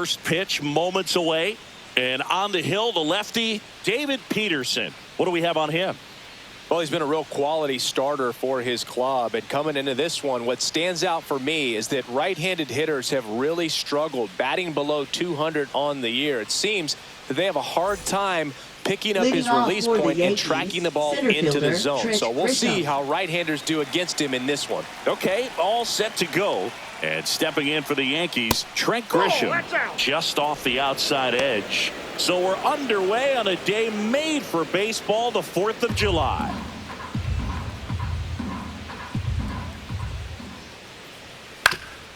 First pitch moments away. And on the hill, the lefty, David Peterson. What do we have on him? Well, he's been a real quality starter for his club. And coming into this one, what stands out for me is that right-handed hitters have really struggled, batting below 200 on the year. It seems that they have a hard time picking up his release point and tracking the ball into the zone. So we'll see how right-handers do against him in this one. Okay, all set to go. And stepping in for the Yankees, Trent Grisham, just off the outside edge. So we're underway on a day made for baseball, the 4th of July.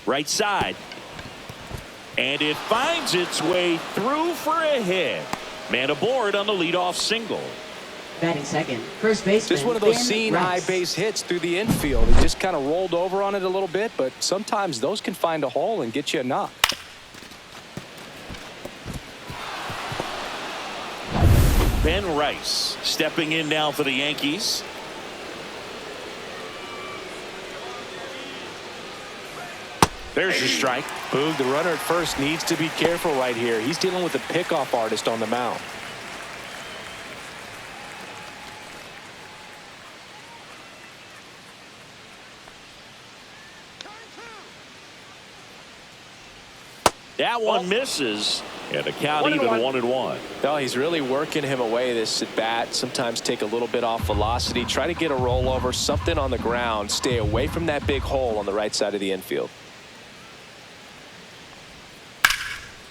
Right side. And it finds its way through for a hit. Man aboard on the leadoff single. Batting second, first baseman. Just one of those seeing high base hits through the infield. He just kind of rolled over on it a little bit, but sometimes those can find a hole and get you a knock. Ben Rice stepping in now for the Yankees. There's your strike. Boog, the runner at first needs to be careful right here. He's dealing with a pickoff artist on the mound. That one misses, and the count even 1-1. No, he's really working him away this at bat. Sometimes take a little bit off velocity, try to get a rollover, something on the ground, stay away from that big hole on the right side of the infield.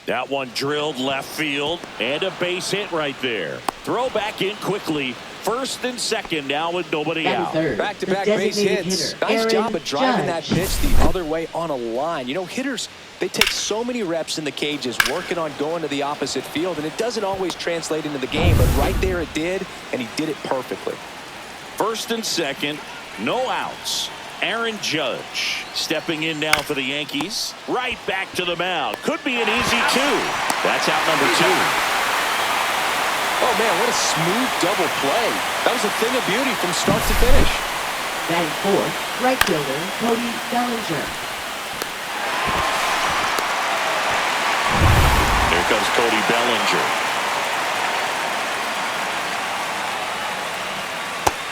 That one drilled left field, and a base hit right there. Throw back in quickly. First and second now with nobody out. Back-to-back base hits. Nice job of driving that pitch the other way on a line. You know, hitters, they take so many reps in the cages working on going to the opposite field, and it doesn't always translate into the game, but right there it did, and he did it perfectly. First and second, no outs. Aaron Judge stepping in now for the Yankees. Right back to the mound. Could be an easy two. That's out number 2. Oh, man, what a smooth double play. That was a thing of beauty from start to finish. Batting fourth, right fielder, Cody Bellinger. Here comes Cody Bellinger.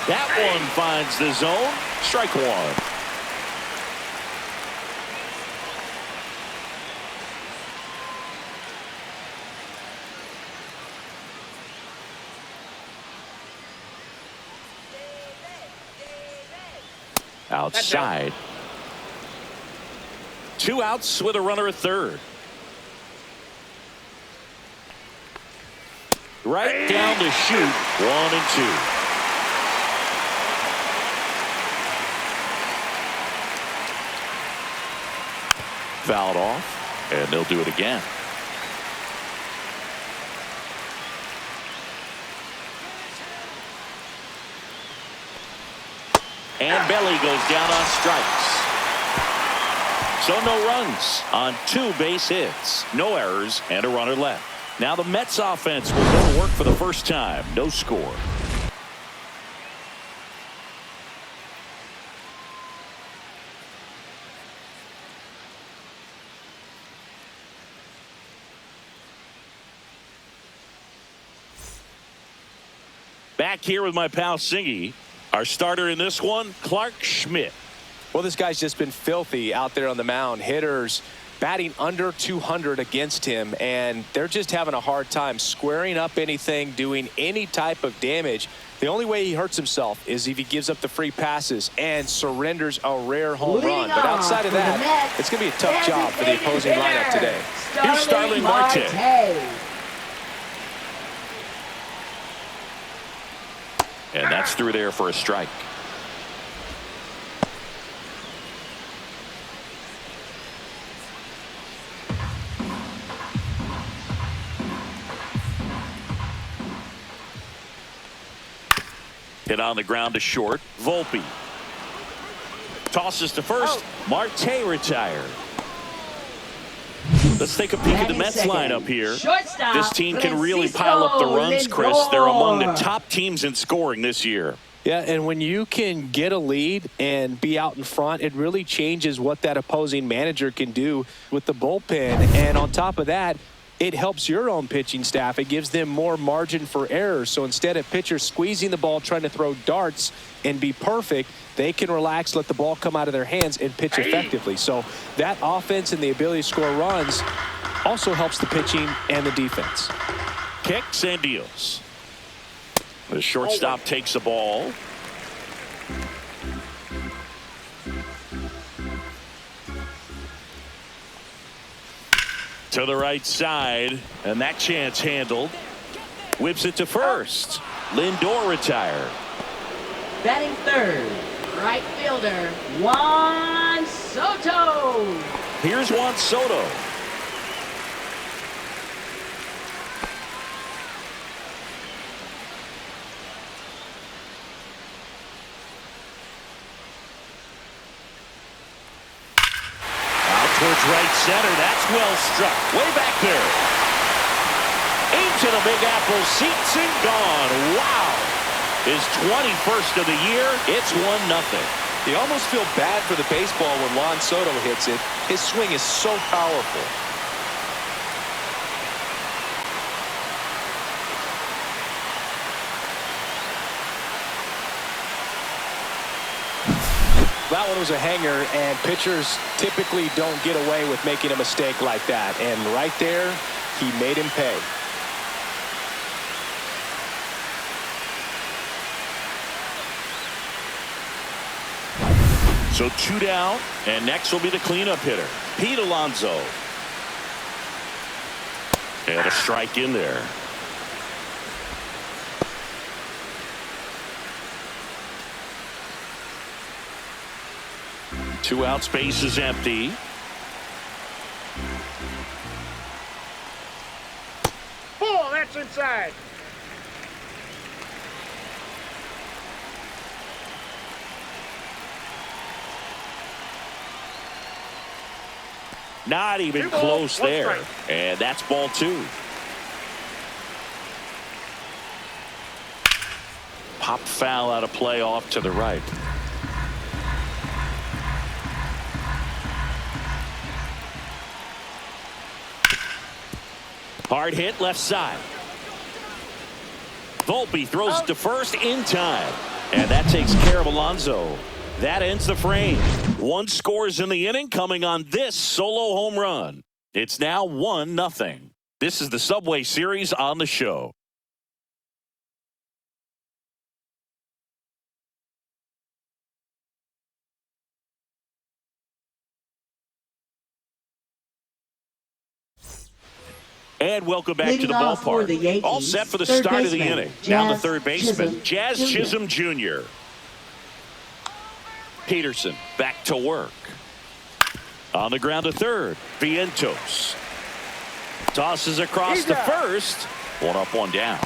That one finds the zone. Strike one. Outside. 2 outs with a runner at third. Right down to shoot. 1-2. Fouled off, and they'll do it again. And Belly goes down on strikes. So no runs on 2 base hits, no errors, and a runner left. Now the Mets offense will go to work for the first time. No score. Back here with my pal Singy. Our starter in this one, Clark Schmidt. Well, this guy's just been filthy out there on the mound. Hitters batting under 200 against him, and they're just having a hard time squaring up anything, doing any type of damage. The only way he hurts himself is if he gives up the free passes and surrenders a rare home run. But outside of that, it's going to be a tough job for the opposing lineup today. Here's Starling Marte. And that's through there for a strike. Hit on the ground to short. Volpe tosses to first. Marte retired. Let's take a peek at the Mets lineup here. This team can really pile up the runs, Chris. They're among the top teams in scoring this year. Yeah, and when you can get a lead and be out in front, it really changes what that opposing manager can do with the bullpen. And on top of that, it helps your own pitching staff. It gives them more margin for error. So instead of pitchers squeezing the ball, trying to throw darts and be perfect, they can relax, let the ball come out of their hands, and pitch effectively. So that offense and the ability to score runs also helps the pitching and the defense. Kicks and deals. The shortstop takes the ball. To the right side, and that chance handled. Whips it to first. Lindor retired. Batting third, right fielder, Juan Soto. Here's Juan Soto. Towards right center. That's well struck. Way back there. Into the Big Apple. Seats and gone. Wow. His 21st of the year. It's 1-0. You almost feel bad for the baseball when Juan Soto hits it. His swing is so powerful. That one was a hanger, and pitchers typically don't get away with making a mistake like that. And right there, he made him pay. So 2 down, and next will be the cleanup hitter, Pete Alonso. And a strike in there. Two out, space is empty. Oh, that's inside. Not even close there. And that's ball 2. Pop foul out of play off to the right. Hard hit left side. Volpe throws it to first in time. And that takes care of Alonso. That ends the frame. 1 scores in the inning coming on this solo home run. It's now 1-0. This is the Subway Series on the show. And welcome back to the ballpark. The Yankees, all set for the start start of the baseman, inning. Jazz Now the third baseman, Jazz Chisholm Chisholm Jr. Peterson back to work. On the ground to third, Vientos. Tosses across to first. 1 up, 1 down.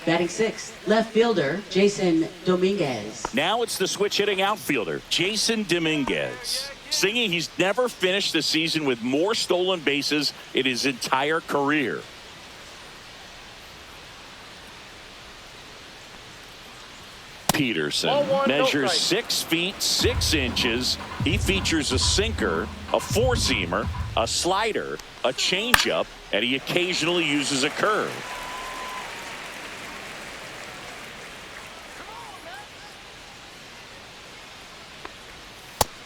Batting sixth, left fielder, Jason Dominguez. Now it's the switch hitting outfielder, Jason Dominguez. Singing he's never finished the season with more stolen bases in his entire career. Peterson measures 6 feet 6 inches. He features a sinker, a 4-seamer, a slider, a changeup, and he occasionally uses a curve.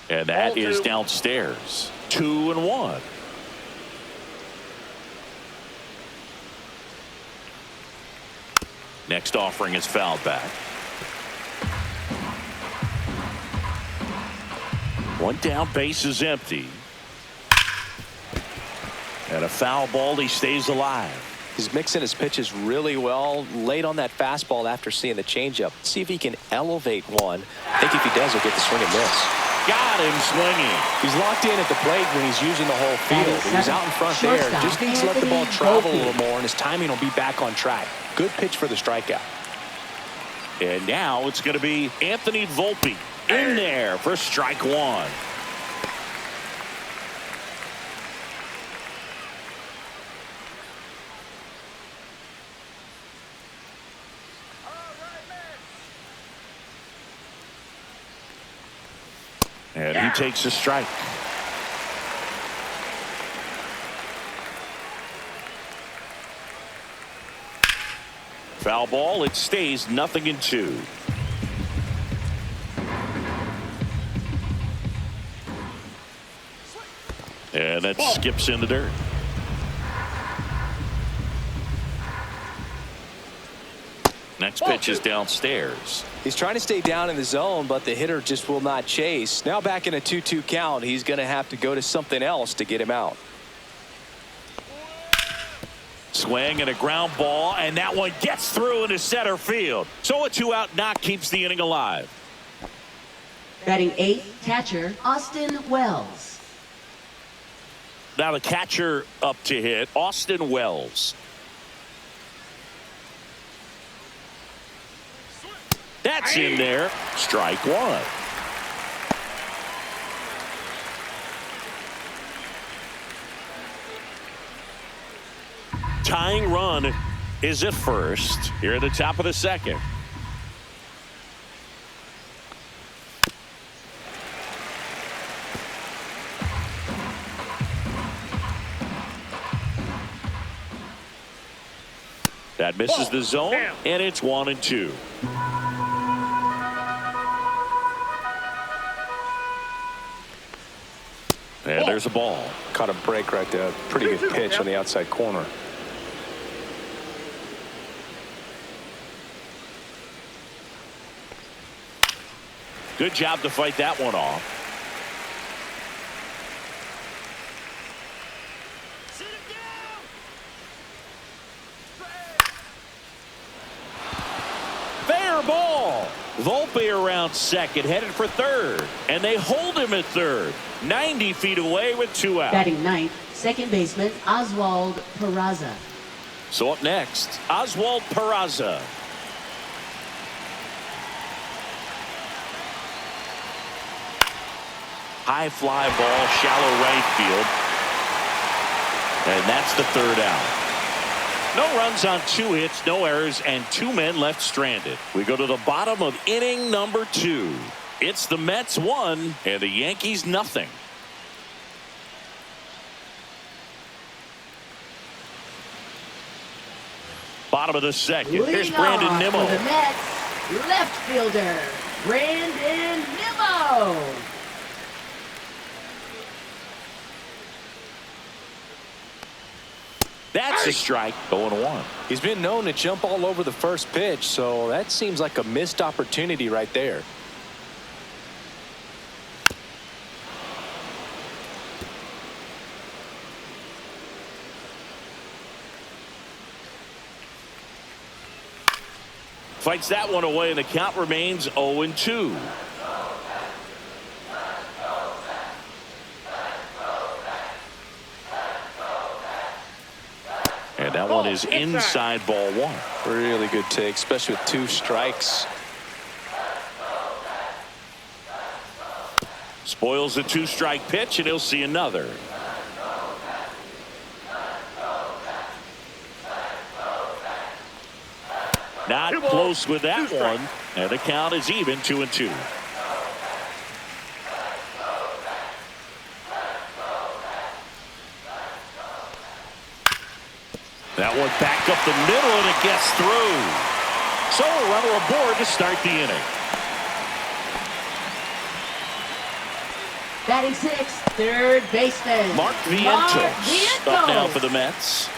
And that is downstairs. 2-1. Next offering is fouled back. 1 down, base is empty. And a foul ball, he stays alive. He's mixing his pitches really well. Late on that fastball after seeing the changeup. See if he can elevate one. I think if he does, he'll get the swing and miss. Got him swinging. He's locked in at the plate when he's using the whole field. He's out in front there. Shortstop, Just needs to let the ball travel a Volpe. little more, and his timing will be back on track. Good pitch for the strikeout. And now it's going to be Anthony Volpe in there for strike 1. And he takes a strike. Foul ball. It stays 0-2. And that skips in the dirt. Next pitch is downstairs. He's trying to stay down in the zone, but the hitter just will not chase. Now back in a 2-2 count, he's going to have to go to something else to get him out. Swing and a ground ball, and that one gets through into center field. So a 2-out knock keeps the inning alive. Batting 8th, catcher Austin Wells. Now the catcher up to hit, Austin Wells. That's in there. Strike one. Tying run is at first here at the top of the second. That misses the zone, and it's 1-2. And there's a ball. Caught a break right there. Pretty good pitch on the outside corner. Good job to fight that one off. Fair ball. Volpe around second, headed for third. And they hold him at third. 90 feet away with 2 out. Batting 9th, second baseman Oswald Peraza. So up next, Oswald Peraza. High fly ball, shallow right field. And that's the 3rd out. No runs on 2 hits, no errors, and 2 men left stranded. We go to the bottom of inning number 2. It's the Mets 1 and the Yankees 0. Bottom of the second. Here's Brandon Leadoff Nimmo. for the Mets, left fielder Brandon Nimmo. That's a strike. 0-1. He's been known to jump all over the first pitch, so that seems like a missed opportunity right there. Fights that one away, and the count remains 0-2. And that one is inside ball 1. Really good take, especially with 2 strikes. Spoils the 2-strike pitch, and he'll see another. Not close with that one. And the count is even 2-2. That one back up the middle, and it gets through. So a runner aboard to start the inning. Batting 6th, third baseman Mark Vientos up now for the Mets.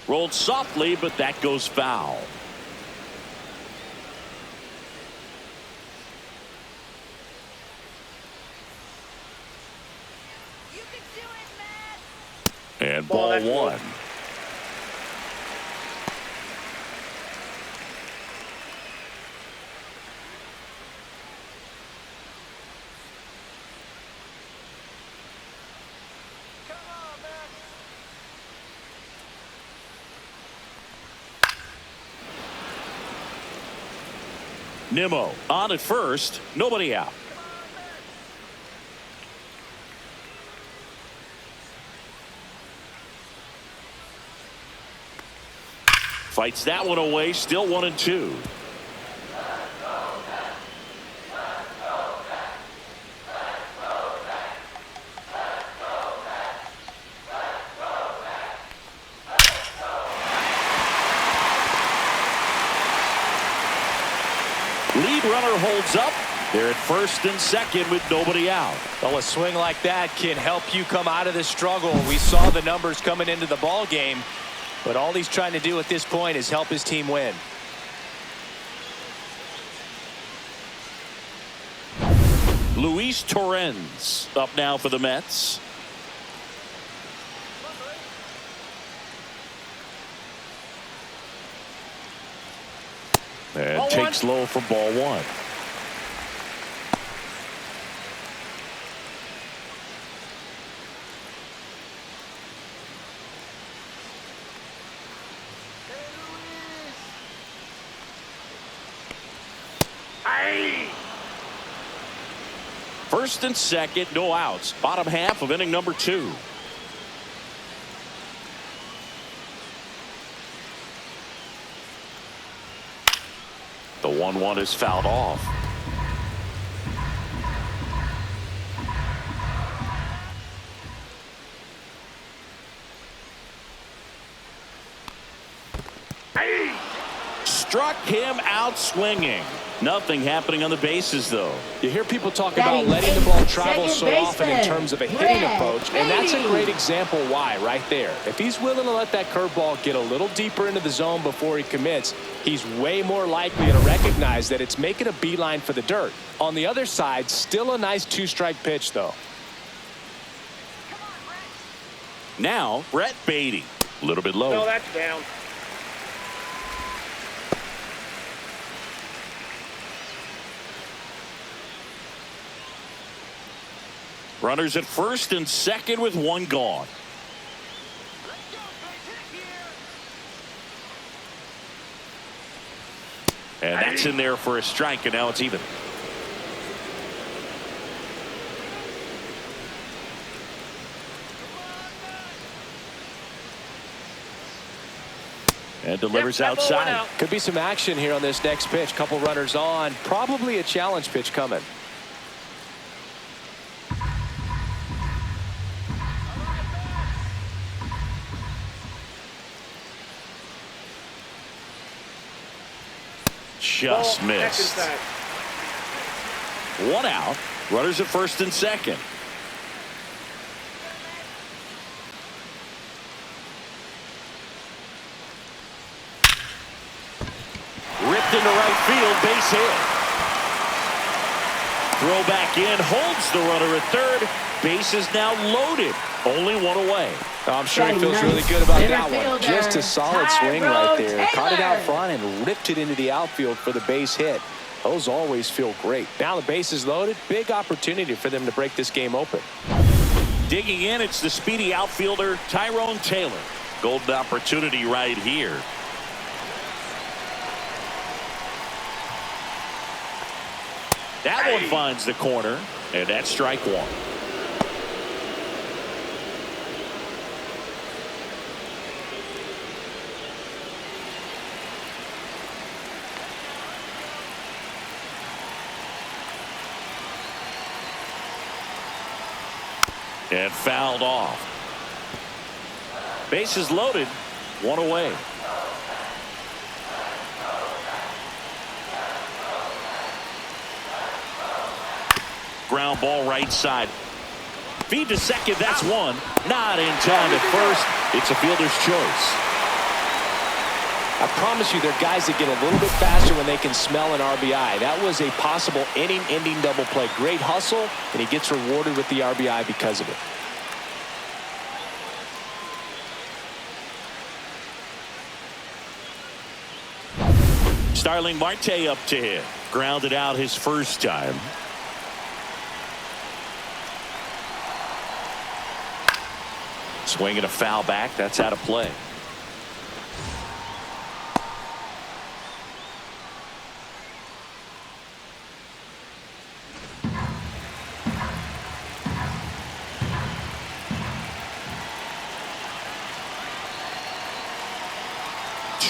Rolled softly, but that goes foul. And ball 1. Nimmo on at first, nobody out. Fights that one away, still 1-2. Lead runner holds up. They're at first and second with nobody out. Well, a swing like that can help you come out of this struggle. We saw the numbers coming into the ball game, but all he's trying to do at this point is help his team win. Luis Torrens up now for the Mets. And Ball takes one. low for ball one. Aye. First and second, no outs. Bottom half of inning number 2. The 1-1 is fouled off. Aye. Struck him out swinging. Nothing happening on the bases, though. You hear people talk about Batting letting the ball eighth, travel so second often in baseman, terms of a hitting Brett approach, and that's a Beatty. great example why right there. If he's willing to let that curveball get a little deeper into the zone before he commits, he's way more likely to recognize that it's making a beeline for the dirt. On the other side, still a nice 2-strike pitch, though. Now, Brett Beatty. A little bit low. No, that's down. Runners at first and second with 1 gone. And that's in there for a strike, and now it's even. And delivers Yep, that ball went outside. out. Could be some action here on this next pitch. Couple runners on. Probably a challenge pitch coming. Just Ball, next missed. inside. 1 out. Runners at first and second. Ripped into right field, base hit. Throw back in, holds the runner at third. Base is now loaded. Only 1 away. I'm sure he Batting feels ninth, really good about center that one. fielder, Just a solid swing right Tyrone there. Caught it out Taylor. front and ripped it into the outfield for the base hit. Those always feel great. Now the base is loaded. Big opportunity for them to break this game open. Digging in, it's the speedy outfielder, Tyrone Taylor. Golden opportunity right here. That one finds the corner, and that's strike 1. And fouled off. Bases loaded, 1 away. Ground ball right side. Feed to second, that's 1. Not in time at first. It's a fielder's choice. I promise you, there are guys that get a little bit faster when they can smell an RBI. That was a possible inning-ending double play. Great hustle, and he gets rewarded with the RBI because of it. Starling Marte up to hit. Grounded out his first time. Swinging a foul back. That's out of play.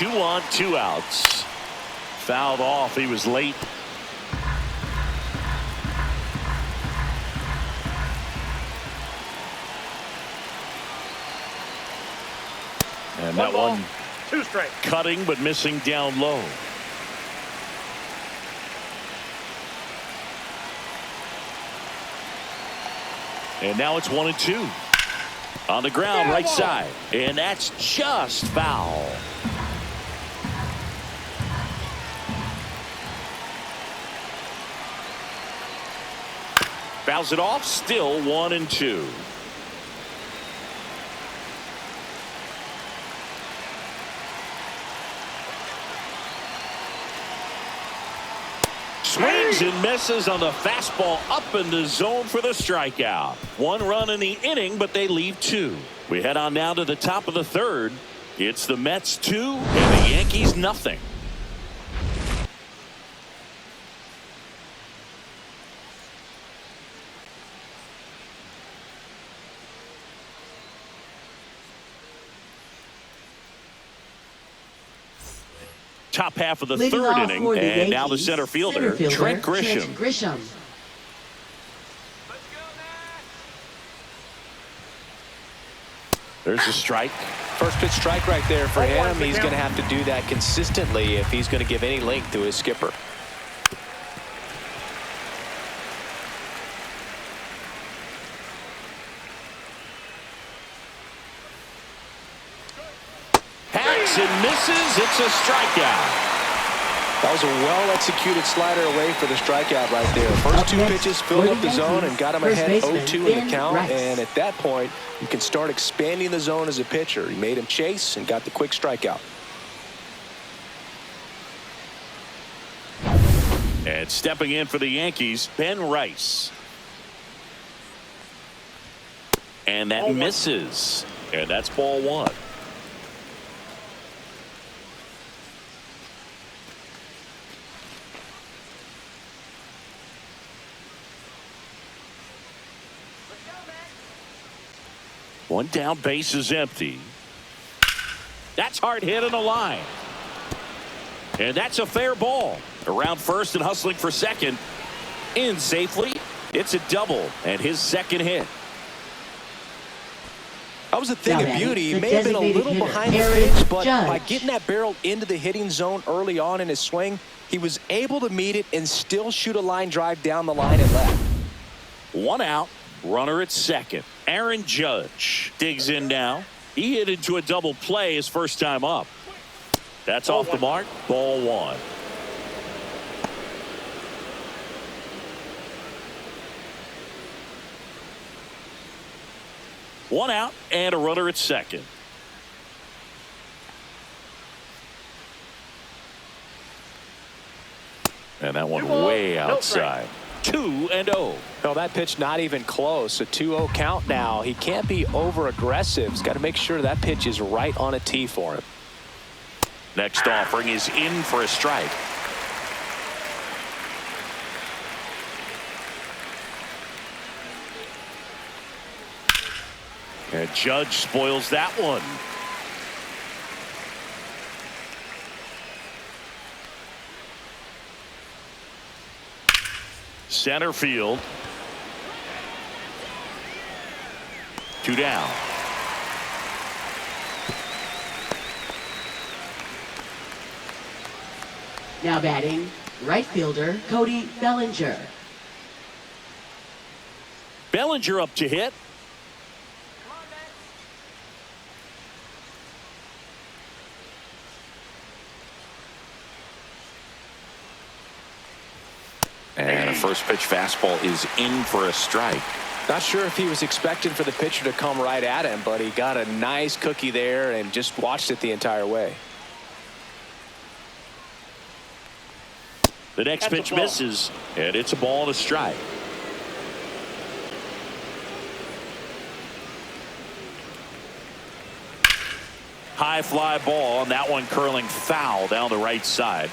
2 on, 2 outs. Fouled off. He was late. And that one 2 strikes. cutting but missing down low. And now it's 1-2. On the ground, right side. And that's just foul. Fouls it off. Still 1-2. Swings and misses on the fastball up in the zone for the strikeout. 1 run in the inning, but they leave 2. We head on now to the top of the 3rd. It's the Mets 2 and the Yankees nothing. Top half of the Leading 3rd off inning, for the and now the Yankees, center fielder, Trent Grisham. There's a strike. First pitch strike right there for him. He's going to have to do that consistently if he's going to give any length to his skipper. Hacks and misses. It's a strikeout. That was a well-executed slider away for the strikeout right there. First 2 pitches filled up the zone and got him ahead 0-2 in the count. And at that point, you can start expanding the zone as a pitcher. He made him chase and got the quick strikeout. And stepping in for the Yankees, Ben Rice. And that misses. And that's ball 1. One down, base is empty. That's hard hit in the line. And that's a fair ball. Around first and hustling for second. In safely. It's a double and his second hit. That was a thing of beauty. He may have been a little behind the pitch, but by getting that barrel into the hitting zone early on in his swing, he was able to meet it and still shoot a line drive down the line and left. 1 out. Runner at second. Aaron Judge digs in now. He hit into a double play his first time up. That's off the mark. Ball 1. One out and a runner at second. And that one way outside. 2-0. No, that pitch not even close. A 2-0 count now. He can't be over aggressive. He's got to make sure that pitch is right on a tee for him. Next offering is in for a strike. And Judge spoils that one. Center field. 2 down. Now batting, right fielder Cody Bellinger. Bellinger up to hit. And a first pitch fastball is in for a strike. Not sure if he was expecting for the pitcher to come right at him, but he got a nice cookie there and just watched it the entire way. The next pitch misses, and it's a ball and a strike. High fly ball, and that one curling foul down the right side.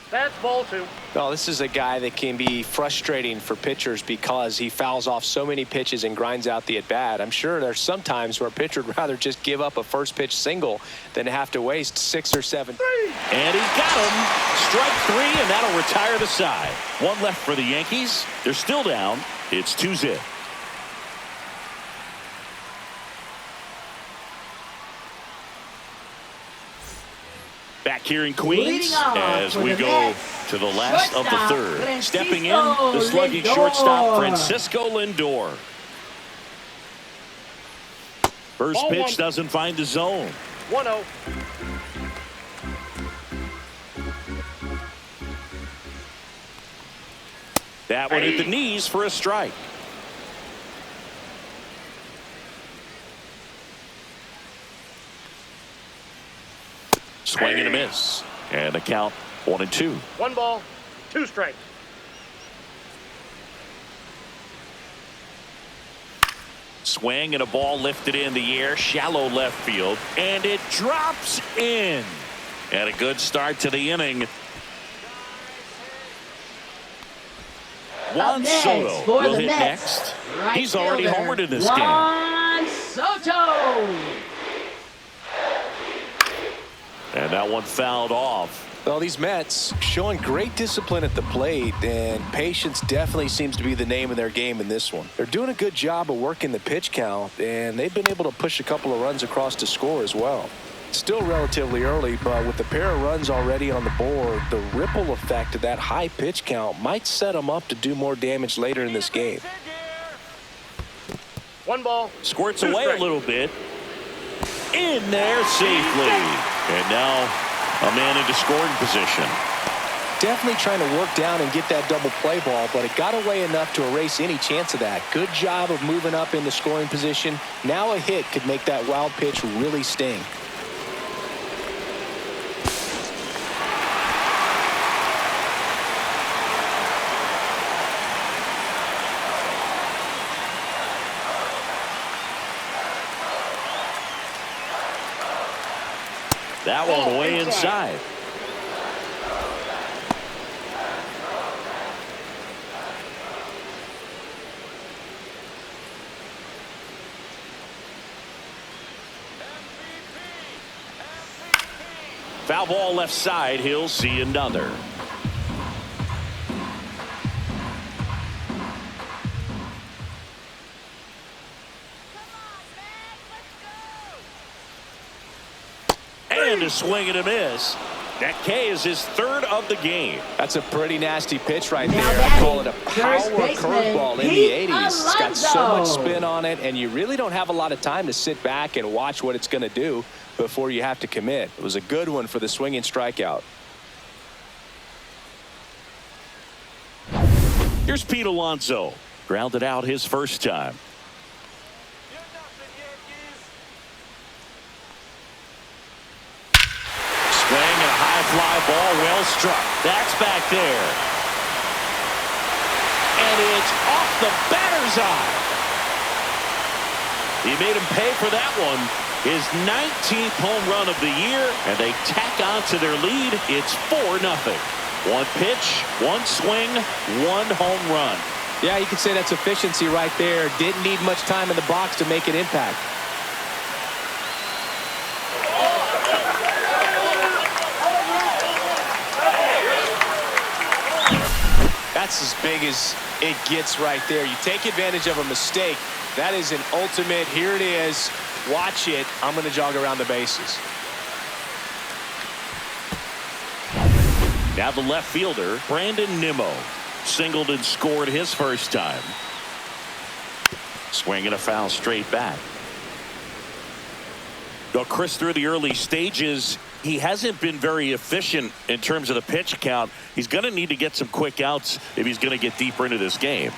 That's ball 2. Well, this is a guy that can be frustrating for pitchers because he fouls off so many pitches and grinds out the at-bat. I'm sure there's some times where a pitcher would rather just give up a first pitch single than to have to waste 6 or 7. And he got him. Strike 3, and that'll retire the side. One left for the Yankees. They're still down. It's 2-0. Back here in Queens as we go to the last of the third. Stepping in, the slugging shortstop, Francisco Lindor. First pitch doesn't find the zone. 1-0. That one hit the knees for a strike. Swing and a miss. And the count 1-2. 1 ball, 2 strikes. Swing and a ball lifted in the air, shallow left field, and it drops in. And a good start to the inning. Juan Soto will hit next. He's already homered in this game. Juan Soto. And that one fouled off. Well, these Mets showing great discipline at the plate, and patience definitely seems to be the name of their game in this one. They're doing a good job of working the pitch count, and they've been able to push a couple of runs across to score as well. It's still relatively early, but with a pair of runs already on the board, the ripple effect of that high pitch count might set them up to do more damage later in this game. 1 ball. Squirts away a little bit. In there safely. And now a man into scoring position. Definitely trying to work down and get that double play ball, but it got away enough to erase any chance of that. Good job of moving up into scoring position. Now a hit could make that wild pitch really sting. That one way inside. Foul ball left side. He'll see another. And a swing and a miss. That K is his 3rd of the game. That's a pretty nasty pitch right there. I call it a power curveball in the 80s. It's got so much spin on it, and you really don't have a lot of time to sit back and watch what it's going to do before you have to commit. It was a good one for the swinging strikeout. Here's Pete Alonso. Grounded out his first time. Fly ball well struck. That's back there. And it's off the batter's eye. He made him pay for that one. His 19th home run of the year, and they tack on to their lead. It's 4-0. 1 pitch, 1 swing, 1 home run. Yeah, you could say that's efficiency right there. Didn't need much time in the box to make an impact. That's as big as it gets right there. You take advantage of a mistake. That is an ultimate. Here it is. Watch it. I'm going to jog around the bases. Now the left fielder, Brandon Nimmo, singled and scored his first time. Swing and a foul straight back. Well, Chris, through the early stages, he hasn't been very efficient in terms of the pitch count. He's going to need to get some quick outs if he's going to get deeper into this game.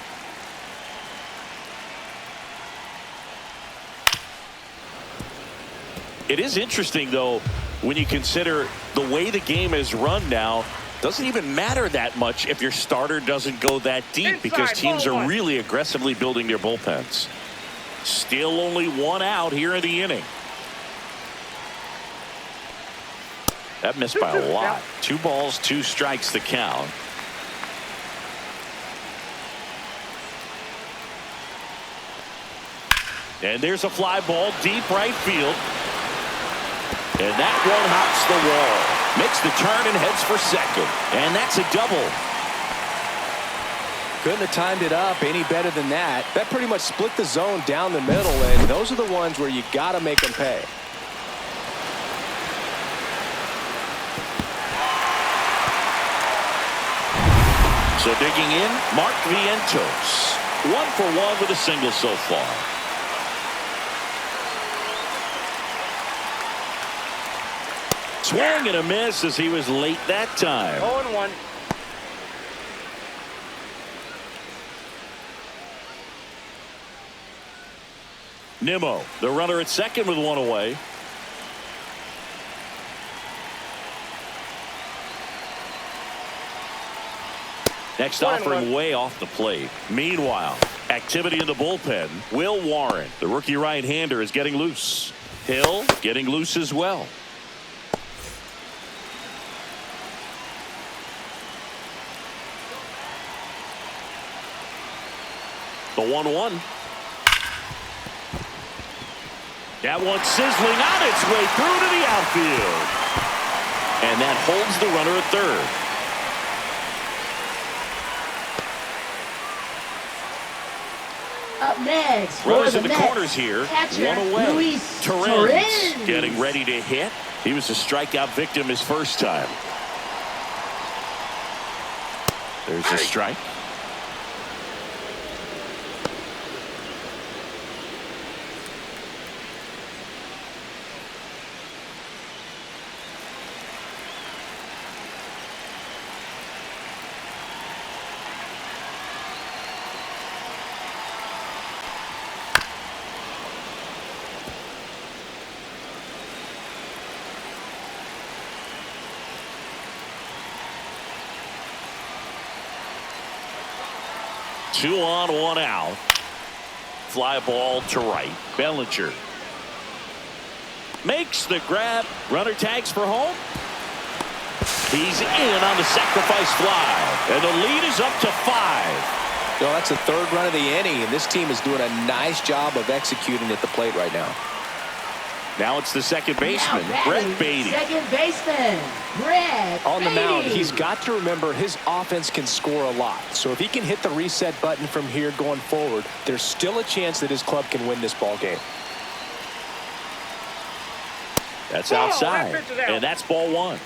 It is interesting, though, when you consider the way the game is run now. Doesn't even matter that much if your starter doesn't go that deep, because teams are really aggressively building their bullpens. Still only 1 out here in the inning. That missed by a 2-2, lot. yeah. 2 balls, 2 strikes the count. And there's a fly ball deep right field. And that one hops the wall. Makes the turn and heads for second. And that's a double. Couldn't have timed it up any better than that. That pretty much split the zone down the middle, and those are the ones where you got to make them pay. So digging in, Mark Vientos. 1 for 1 with a single so far. Swing and a miss as he was late that time. 0-1. Nimmo, the runner at second with 1 away. Next 1-1. offering way off the plate. Meanwhile, activity in the bullpen. Will Warren, the rookie right-hander, is getting loose. Hill getting loose as well. The 1-1. That one sizzling on its way through to the outfield. And that holds the runner at third. Up next, Runners for in the Mets, corners here. catcher 1 away. Luis Torrens getting ready to hit. He was a strikeout victim his first time. There's a strike. Two on, 1 out. Fly ball to right. Bellinger makes the grab. Runner tags for home. He's in on the sacrifice fly. And the lead is up to 5. Well, that's the 3rd run of the inning, and this team is doing a nice job of executing at the plate right now. Now it's the second baseman, Now Brett batting, Beatty. Second baseman, Brett On the mound, Beatty. he's got to remember his offense can score a lot. So if he can hit the reset button from here going forward, there's still a chance that his club can win this ball game. That's Ball, outside. that pitch is out. And that's ball 1.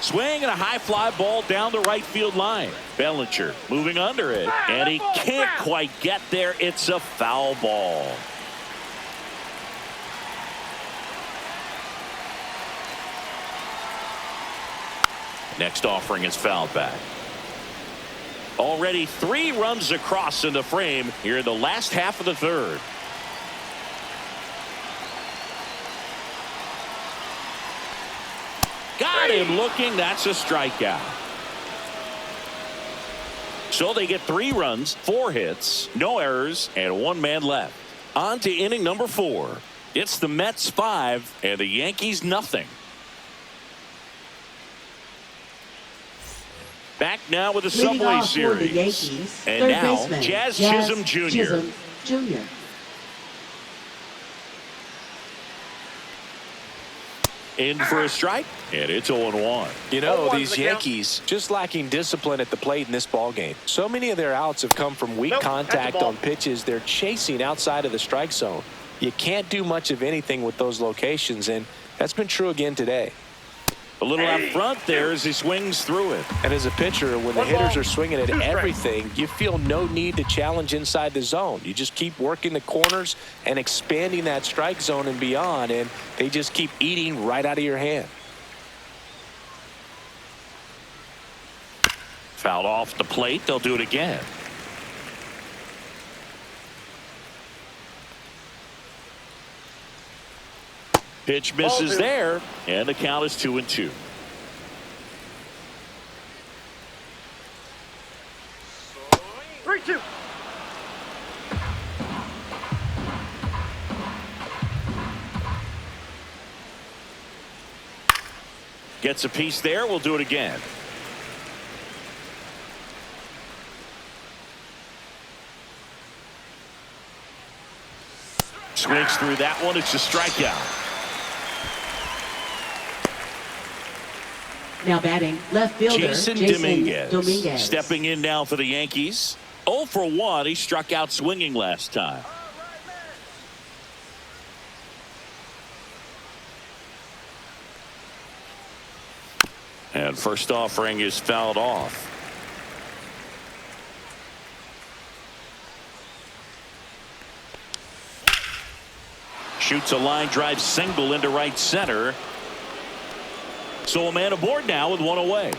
Swing and a high fly ball down the right field line. Bellinger moving under it, and he can't quite get there. It's a foul ball. Next offering is fouled back. Already 3 runs across in the frame here in the last half of the 3rd. Got him looking. That's a strikeout. So they get 3 runs, 4 hits, no errors, and 1 man left. On to inning number 4. It's the Mets 5 and the Yankees nothing. Back now with the Leading Subway off for the Series. Yankees, And third now baseman, Jazz Chisholm Jr. Chisholm Jr. In for a strike, and it's 0-1. You know, 0-1's these the count. Yankees just lacking discipline at the plate in this ball game. So many of their outs have come from weak Nope, that's a contact ball. on pitches they're chasing outside of the strike zone. You can't do much of anything with those locations, and that's been true again today. A little out front there as he swings through it. And as a pitcher, when the 1 hitters ball, are swinging at 2 strikes. everything, you feel no need to challenge inside the zone. You just keep working the corners and expanding that strike zone and beyond, and they just keep eating right out of your hand. Fouled off the plate. They'll do it again. Pitch misses Ball 2. there, and the count is 2-2. Gets a piece there. We'll do it again. Swings through that one. It's a strikeout. Now batting, left fielder, Jason Dominguez. Stepping in now for the Yankees. 0 for 1. He struck out swinging last time. And first offering is fouled off. Shoots a line drive single into right center. So a man aboard now with one away.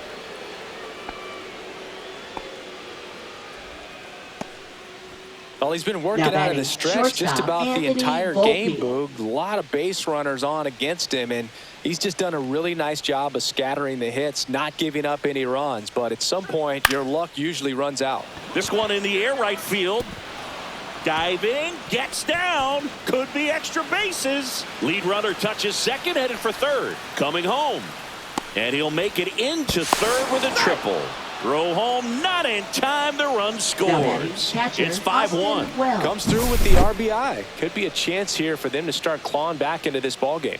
Well, he's been working out of the stretch just about the entire game, Boog. A lot of base runners on against him, and he's just done a really nice job of scattering the hits, not giving up any runs. But at some point, your luck usually runs out. This one in the air, right field. Diving, gets down, could be extra bases. Lead runner touches second, headed for third. Coming home. And he'll make it into third with a triple. Throw home, not in time. The run scores. It's 5-1. Comes through with the RBI. Could be a chance here for them to start clawing back into this ball game.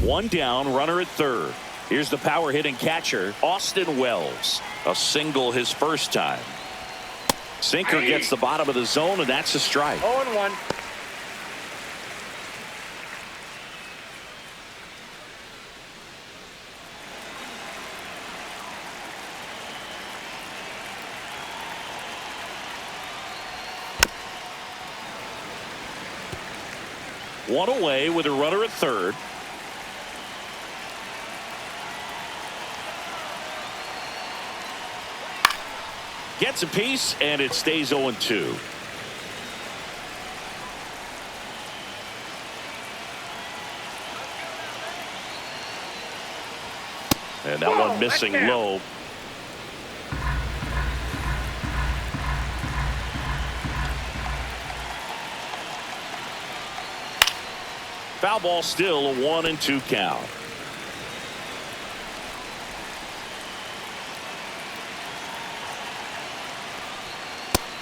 One down, runner at third. Here's the power hitting catcher, Austin Wells. A single his first time. Sinker gets the bottom of the zone, and that's a strike. 0-1. One away with a runner at third. Gets a piece, and it stays 0-2. And that one missing low. Foul ball, still a 1-2 count.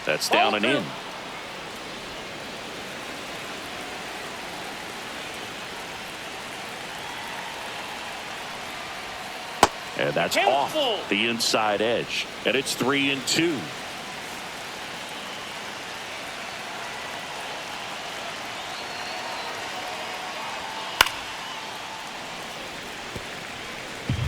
That's down and in. And that's off the inside edge. And it's 3-2.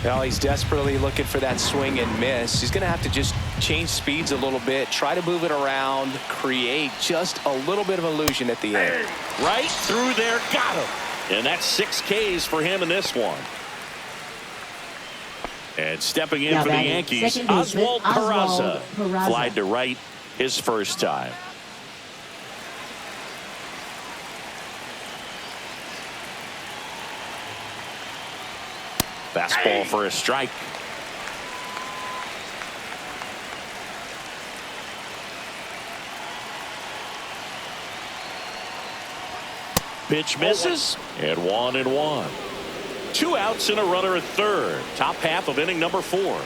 Well, he's desperately looking for that swing and miss. He's going to have to just change speeds a little bit, try to move it around, create just a little bit of illusion at the end. Right through there, got him. And that's 6 Ks for him in this one. And stepping in for the Yankees, Oswald Peraza. Flied to right his first time. Fastball for a strike. Pitch misses, and 1-1. 2 outs and a runner at third. Top half of inning number 4.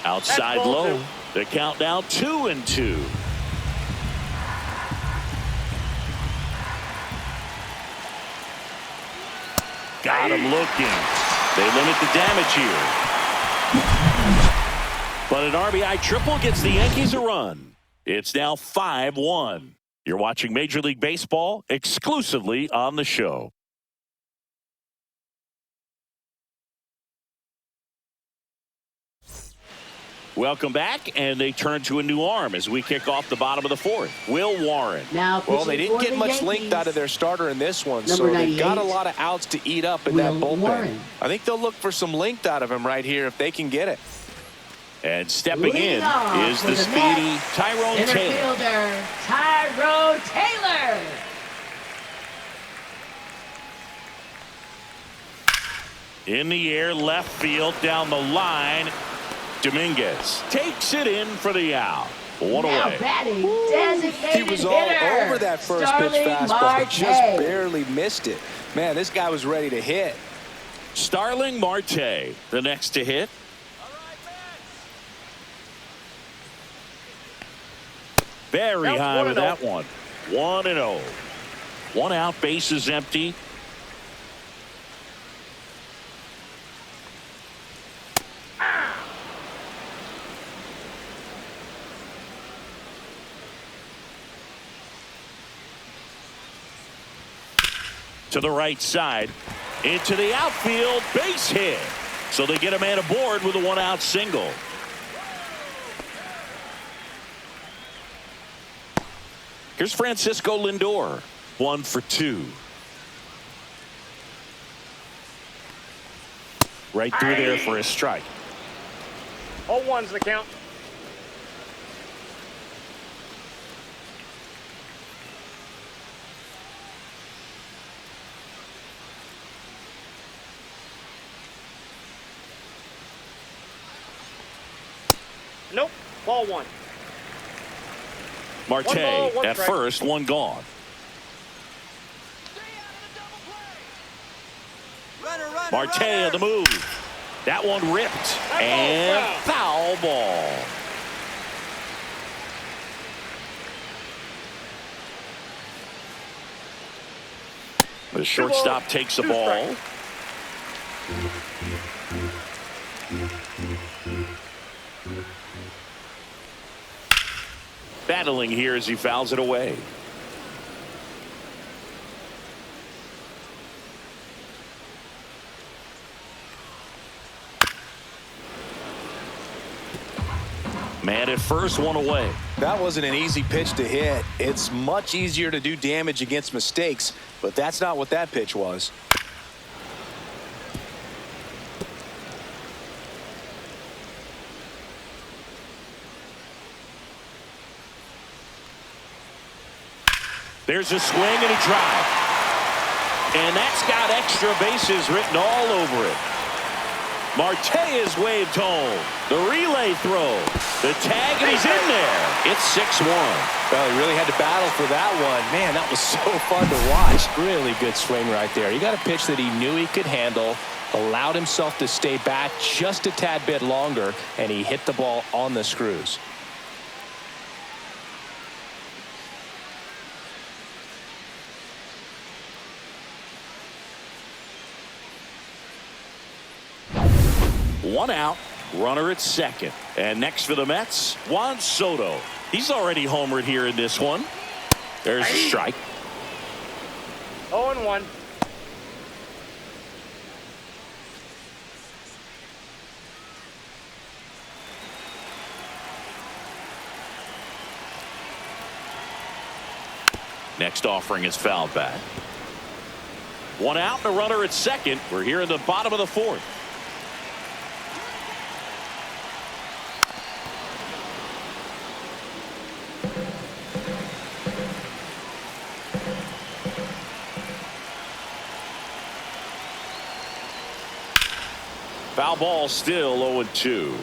Outside low. The count now 2-2. Got him looking. They limit the damage here. But an RBI triple gets the Yankees a run. It's now 5-1. You're watching Major League Baseball exclusively on the show. Welcome back, and they turn to a new arm as we kick off the bottom of the 4th. Will Warren. Well, they didn't get much length out of their starter in this one, so they've got a lot of outs to eat up in that bullpen. I think they'll look for some length out of him right here if they can get it. And stepping Leading in off is for the the speedy Mets, Tyrone center Taylor. fielder, Tyrone Taylor. In the air, left field, down the line. Dominguez takes it in for the out. One Now away. batting, designated He was all hitter, over that first pitch Starling fastball. Marte. Just barely missed it. Man, this guy was ready to hit. Starling Marte, the next to hit. Very Counts high with 1-0. that one. 1-0. One out, base is empty. To the right side, into the outfield, base hit. So they get a man aboard with a one-out single. Here's Francisco Lindor, 1 for 2. Right through there for a strike. 0-1's the count. Nope. Ball 1. Marte One ball, one at strike. first, one gone. Marte on the move. That one ripped. And foul ball. The shortstop takes the two ball. strikes. Battling here as he fouls it away. Man at first, one away. That wasn't an easy pitch to hit. It's much easier to do damage against mistakes, but that's not what that pitch was. There's a swing and a drive. And that's got extra bases written all over it. Marte is waved home. The relay throw. The tag, and he's in there. It's 6-1. Well, he really had to battle for that one. Man, that was so fun to watch. Really good swing right there. He got a pitch that he knew he could handle, allowed himself to stay back just a tad bit longer, and he hit the ball on the screws. One out, runner at second. And next for the Mets, Juan Soto. He's already homered here in this one. There's a strike. 0-1. Next offering is fouled back. One out and a runner at second. We're here in the bottom of the fourth. Foul ball, still 0-2.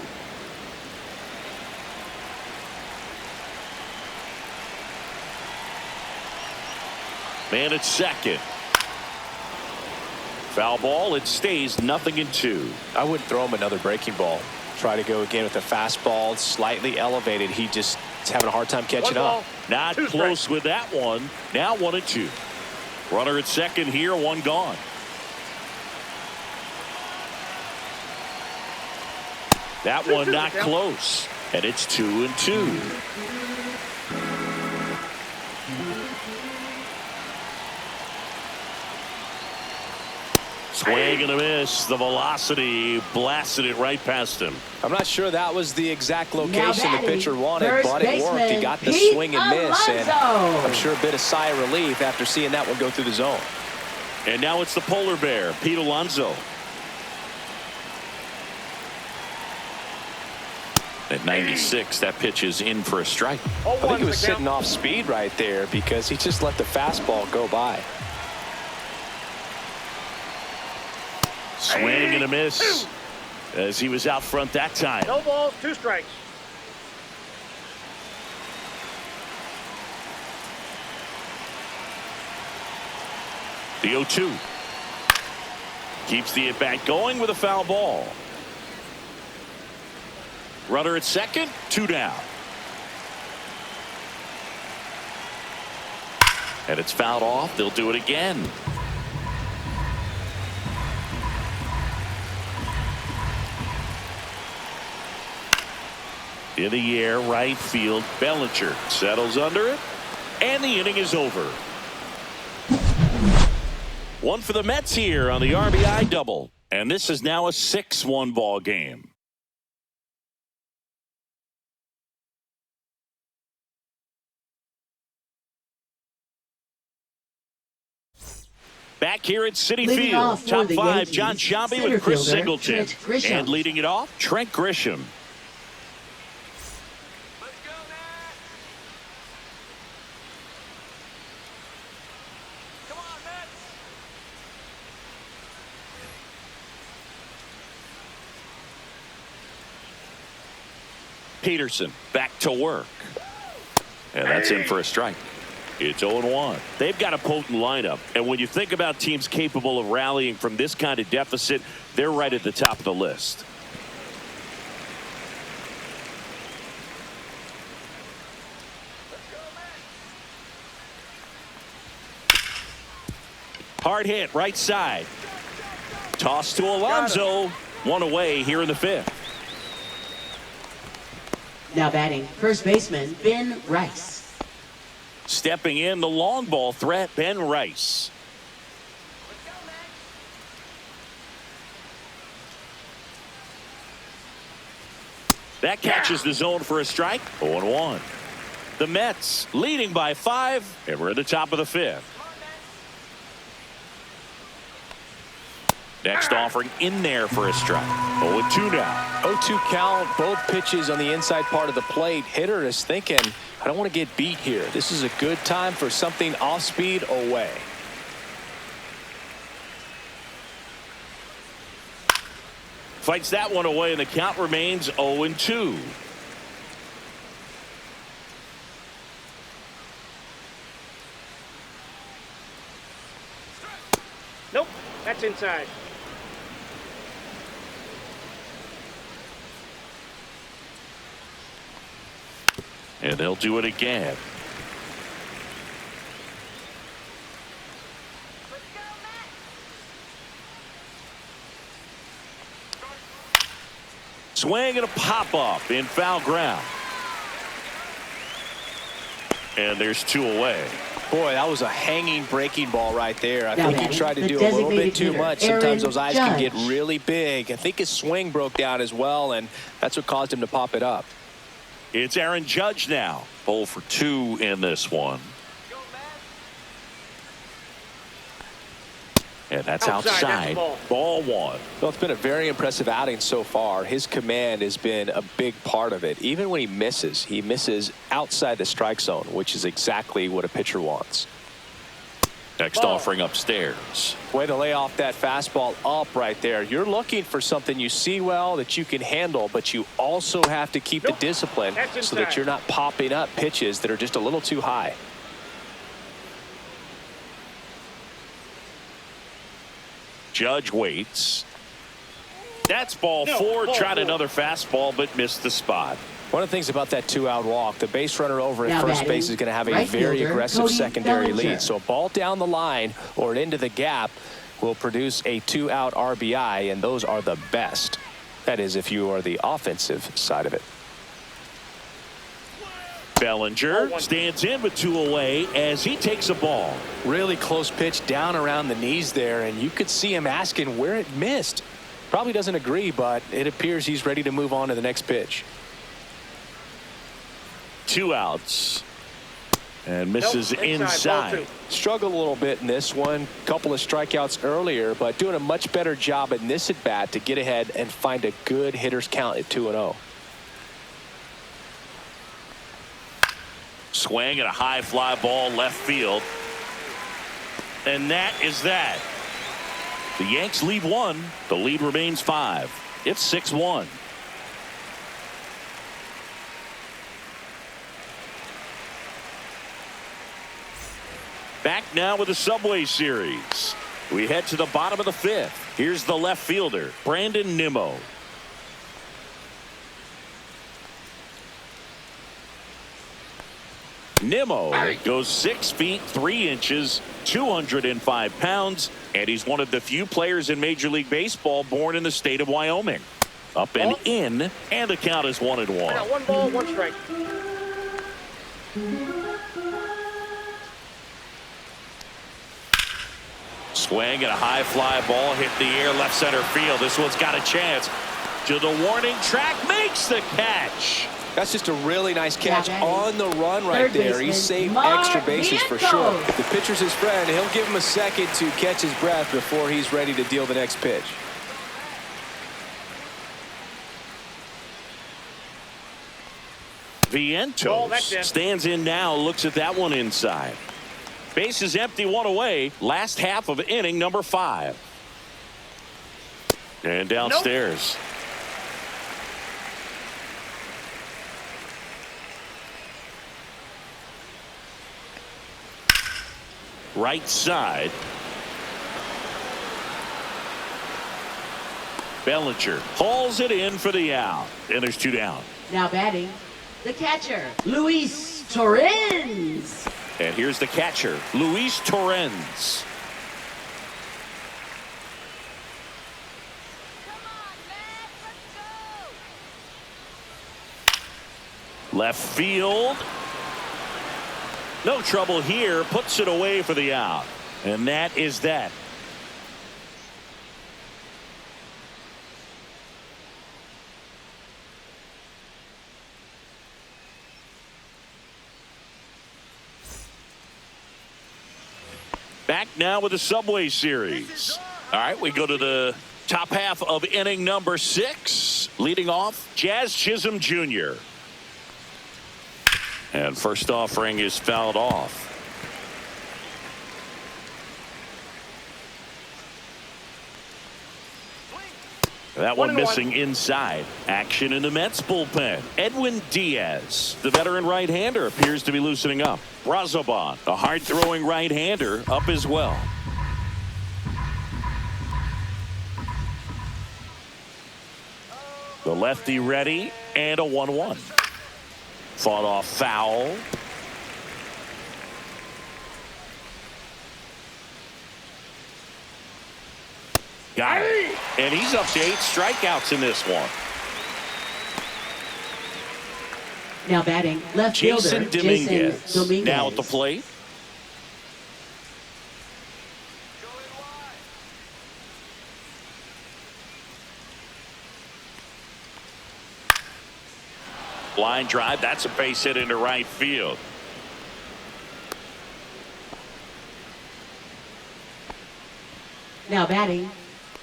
Man at second. Foul ball. It stays 0-2. I wouldn't throw him another breaking ball. Try to go again with the fastball, slightly elevated. He just is having a hard time catching up. Not Two close strikes. with that one. Now 1-2. Runner at second here, one gone. That one not close. And it's 2-2. Swing and a miss. The velocity blasted it right past him. I'm not sure that was the exact Now location the batting, pitcher wanted, first but it worked. He baseman, got the Pete swing and miss, and Alonso. I'm sure a bit of sigh of relief after seeing that one go through the zone. And now it's the polar bear, Pete Alonso. At 96, that pitch is in for a strike. I think he was sitting off speed right there because he just let the fastball go by. Swing and a miss as he was out front that time. No balls, 2 strikes. The 0-2. Keeps the at-bat going with a foul ball. Runner at second, 2 down. And it's fouled off. They'll do it again. In the air, right field. Bellinger settles under it, and the inning is over. One for the Mets here on the RBI double, and this is now a 6-1 ball game. Back here at Citi Field, top 5, John Sciambi with Chris Singleton. And leading it off, Trent Grisham. Peterson back to work. And that's in for a strike. It's 0-1. They've got a potent lineup. And when you think about teams capable of rallying from this kind of deficit, they're right at the top of the list. Hard hit right side. Toss to Alonso. 1 away here in the 5th. Now batting, first baseman Ben Rice. Stepping in, the long ball threat, Ben Rice. That catches the zone for a strike. 0-1. The Mets leading by 5, and we're at the top of the 5th. Next offering in there for a strike. 0-2 now. 0-2 count, both pitches on the inside part of the plate. Hitter is thinking, I don't want to get beat here. This is a good time for something off speed away. Fights that one away, and the count remains 0-2. Nope, that's inside. And they'll do it again. Swing and a pop-up in foul ground. And there's 2 away. Boy, that was a hanging breaking ball right there. I think he tried to do a little bit too much. Sometimes those eyes can get really big. I think his swing broke down as well, and that's what caused him to pop it up. It's Aaron Judge now. 0 for 2 in this one. And that's outside. Ball 1. Well, it's been a very impressive outing so far. His command has been a big part of it. Even when he misses outside the strike zone, which is exactly what a pitcher wants. Next offering upstairs. Way to lay off that fastball up right there. You're looking for something you see well that you can handle, but you also have to keep the discipline so that you're not popping up pitches that are just a little too high. Judge waits. That's ball 4. Tried another fastball, but missed the spot. One of the things about that 2-out walk, the base runner over at first base is going to have a very aggressive secondary lead. So a ball down the line or into the gap will produce a 2-out RBI, and those are the best. That is, if you are the offensive side of it. Bellinger stands in with 2 away as he takes a ball. Really close pitch down around the knees there, and you could see him asking where it missed. Probably doesn't agree, but it appears he's ready to move on to the next pitch. 2 outs. And misses inside. Struggled a little bit in this one. Couple of strikeouts earlier, but doing a much better job in this at bat to get ahead and find a good hitter's count at 2-0. Swing and a high fly ball left field. And that is that. The Yanks lead 1. The lead remains 5. It's 6-1. Back now with the Subway Series. We head to the bottom of the 5th. Here's the left fielder, Brandon Nimmo. Nimmo goes 6 feet 3 inches, 205 pounds, and he's one of the few players in Major League Baseball born in the state of Wyoming. Up and in, and the count is 1-1. I got 1 ball, 1 strike. Swing and a high fly ball hit the air left center field. This one's got a chance. To the warning track, makes the catch. That's just a really nice catch on the run right there. He saved extra bases for sure. If the pitcher's his friend, he'll give him a second to catch his breath before he's ready to deal the next pitch. Vientos stands in now, looks at that one inside. Base is empty, 1 away. Last half of inning number 5. And downstairs. Nope. Right side. Bellinger hauls it in for the out. And there's 2 down. Now batting, the catcher, Luis Torrens. And here's the catcher, Luis Torrens. Left field. No trouble here. Puts it away for the out. And that is that. Back now with the Subway Series. All right, we go to the top half of inning number 6. Leading off, Jazz Chisholm Jr. And first offering is fouled off. That one missing inside. Action in the Mets bullpen. Edwin Diaz, the veteran right-hander, appears to be loosening up. Brazoban, a hard-throwing right-hander, up as well. The lefty ready, and a 1-1. Fought off foul. Got it. And he's up to 8 strikeouts in this one. Now batting, left Jason fielder, Dominguez. Dominguez. Now at the plate. Line drive. That's a base hit into right field. Now batting,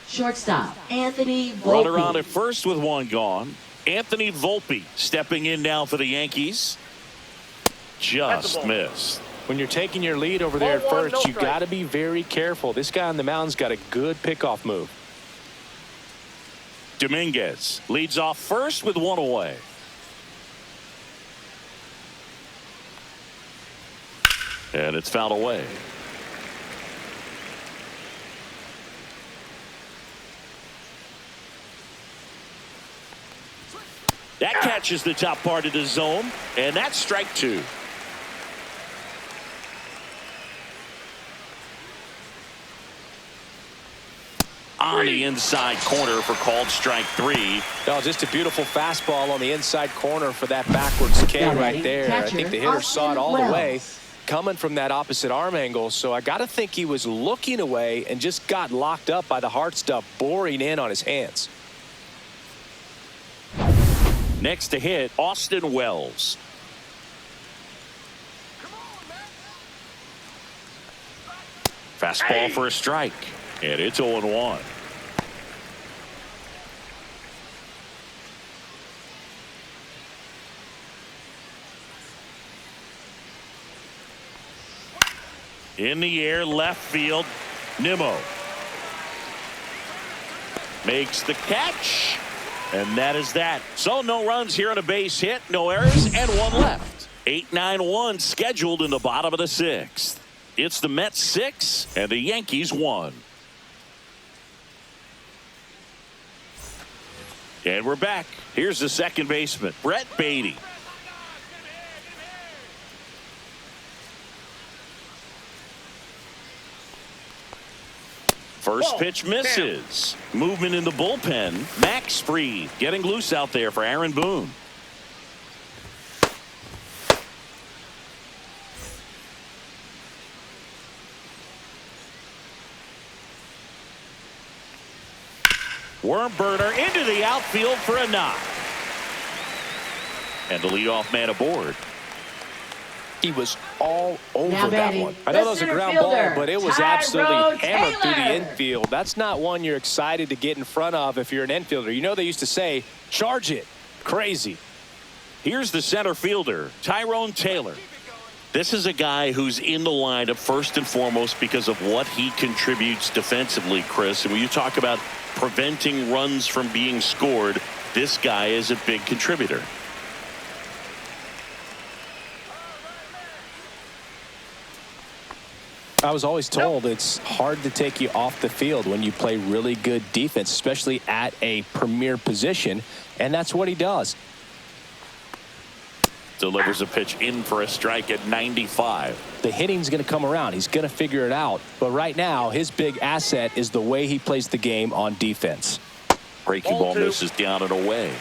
shortstop, Anthony Volpe. Runner on at first with 1 gone. Anthony Volpe stepping in now for the Yankees. Just missed. When you're taking your lead over there at first, you got to be very careful. This guy on the mound's got a good pickoff move. Dominguez leads off first with 1 away. And it's fouled away. That catches the top part of the zone, and that's strike 2. On the inside corner for called strike 3. Oh, just a beautiful fastball on the inside corner for that backwards K right there. I think the hitter saw it all the way coming from that opposite arm angle, so I got to think he was looking away and just got locked up by the hard stuff boring in on his hands. Next to hit, Austin Wells. Fastball for a strike, and it's 0-1. In the air, left field. Nimmo makes the catch. And that is that. So no runs here on a base hit, no errors, and one left. 8-9-1 scheduled in the bottom of the sixth. It's the Mets 6 and the Yankees 1. And we're back. Here's the second baseman, Brett Beatty. First pitch misses. Movement in the bullpen. Max Fried getting loose out there for Aaron Boone. Worm burner into the outfield for a knock. And the leadoff man aboard. He was all over Now that batting, one. I know that was a center ground fielder, ball, but it was Tyrone absolutely hammered through the Taylor. infield. That's not one you're excited to get in front of if you're an infielder. You know they used to say, charge it. Crazy. Here's the center fielder, Tyrone Taylor. This is a guy who's in the lineup first and foremost because of what he contributes defensively, Chris. And when you talk about preventing runs from being scored, this guy is a big contributor. I was always told it's hard to take you off the field when you play really good defense, especially at a premier position, and that's what he does. Delivers a pitch in for a strike at 95. The hitting's going to come around. He's going to figure it out. But right now, his big asset is the way he plays the game on defense. Breaking ball 0-2. misses down and away.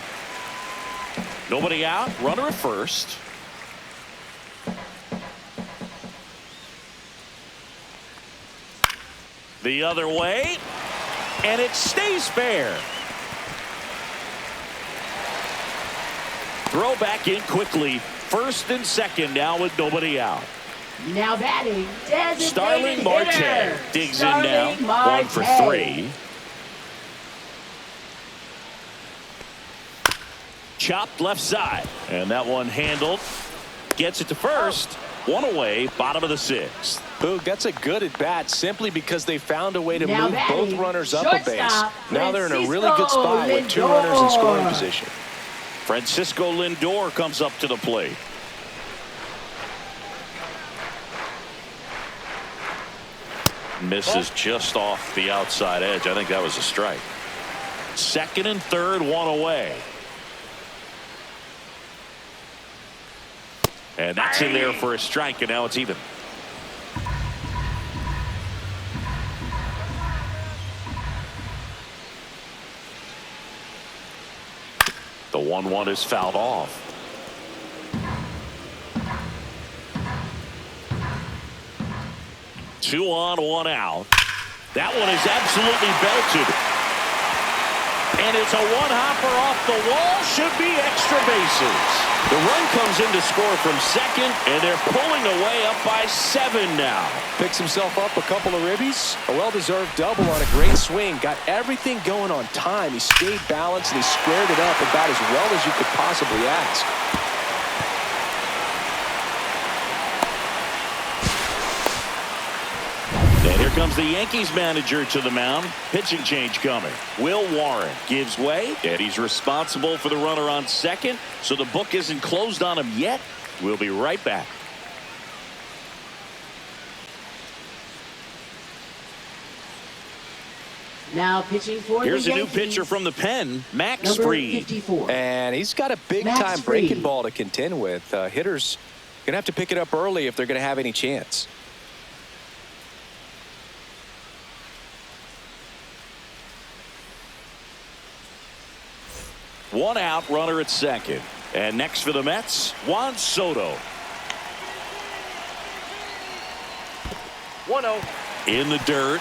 Nobody out. Runner at first. The other way. And it stays fair. Throw back in quickly. First and second now with nobody out. Now batting, designated Starling Marte hitter. digs in now. Starling 1 for Marte. 3. Chopped left side. And that one handled. Gets it to first. One away, bottom of the sixth. Boog, that's a good at bat simply because they found a way to Now move both batting, runners up a base. shortstop, Now they're in a really good spot with 2 runners in scoring position. Francisco Lindor comes up to the plate. Misses just off the outside edge. I think that was a strike. Second and third, one away. And that's in there for a strike, and now it's even. The 1-1 is fouled off. Two on, one out. That one is absolutely belted. And it's a one-hopper off the wall. Should be extra bases. The run comes in to score from second, and they're pulling away up by 7 now. Picks himself up a couple of ribbies. A well-deserved double on a great swing. Got everything going on time. He stayed balanced, and he squared it up about as well as you could possibly ask. And here comes the Yankees manager to the mound. Pitching change coming. Will Warren gives way, and he's responsible for the runner on second, so the book isn't closed on him yet. We'll be right back. Now pitching for Here's the a new Yankees. pitcher from the pen, Max Number Fried. 54. And he's got a Max big-time Fried. breaking ball to contend with. Hitters going to have to pick it up early if they're going to have any chance. One out, runner at second. And next for the Mets, Juan Soto. 1-0. In the dirt.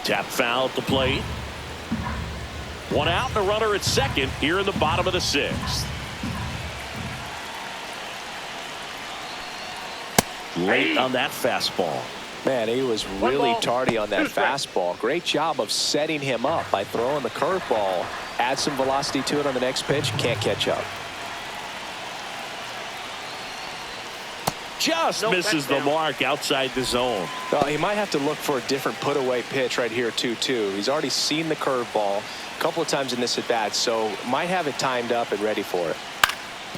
Tap foul at the plate. One out and a runner at second here in the bottom of the sixth. late on that fastball. Man, he was really tardy on that fastball. Great job of setting him up by throwing the curveball. Add some velocity to it on the next pitch. Can't catch up. Just misses the mark outside the zone. He might have to look for a different put-away pitch right here, 2-2. He's already seen the curveball a couple of times in this at-bat, so might have it timed up and ready for it.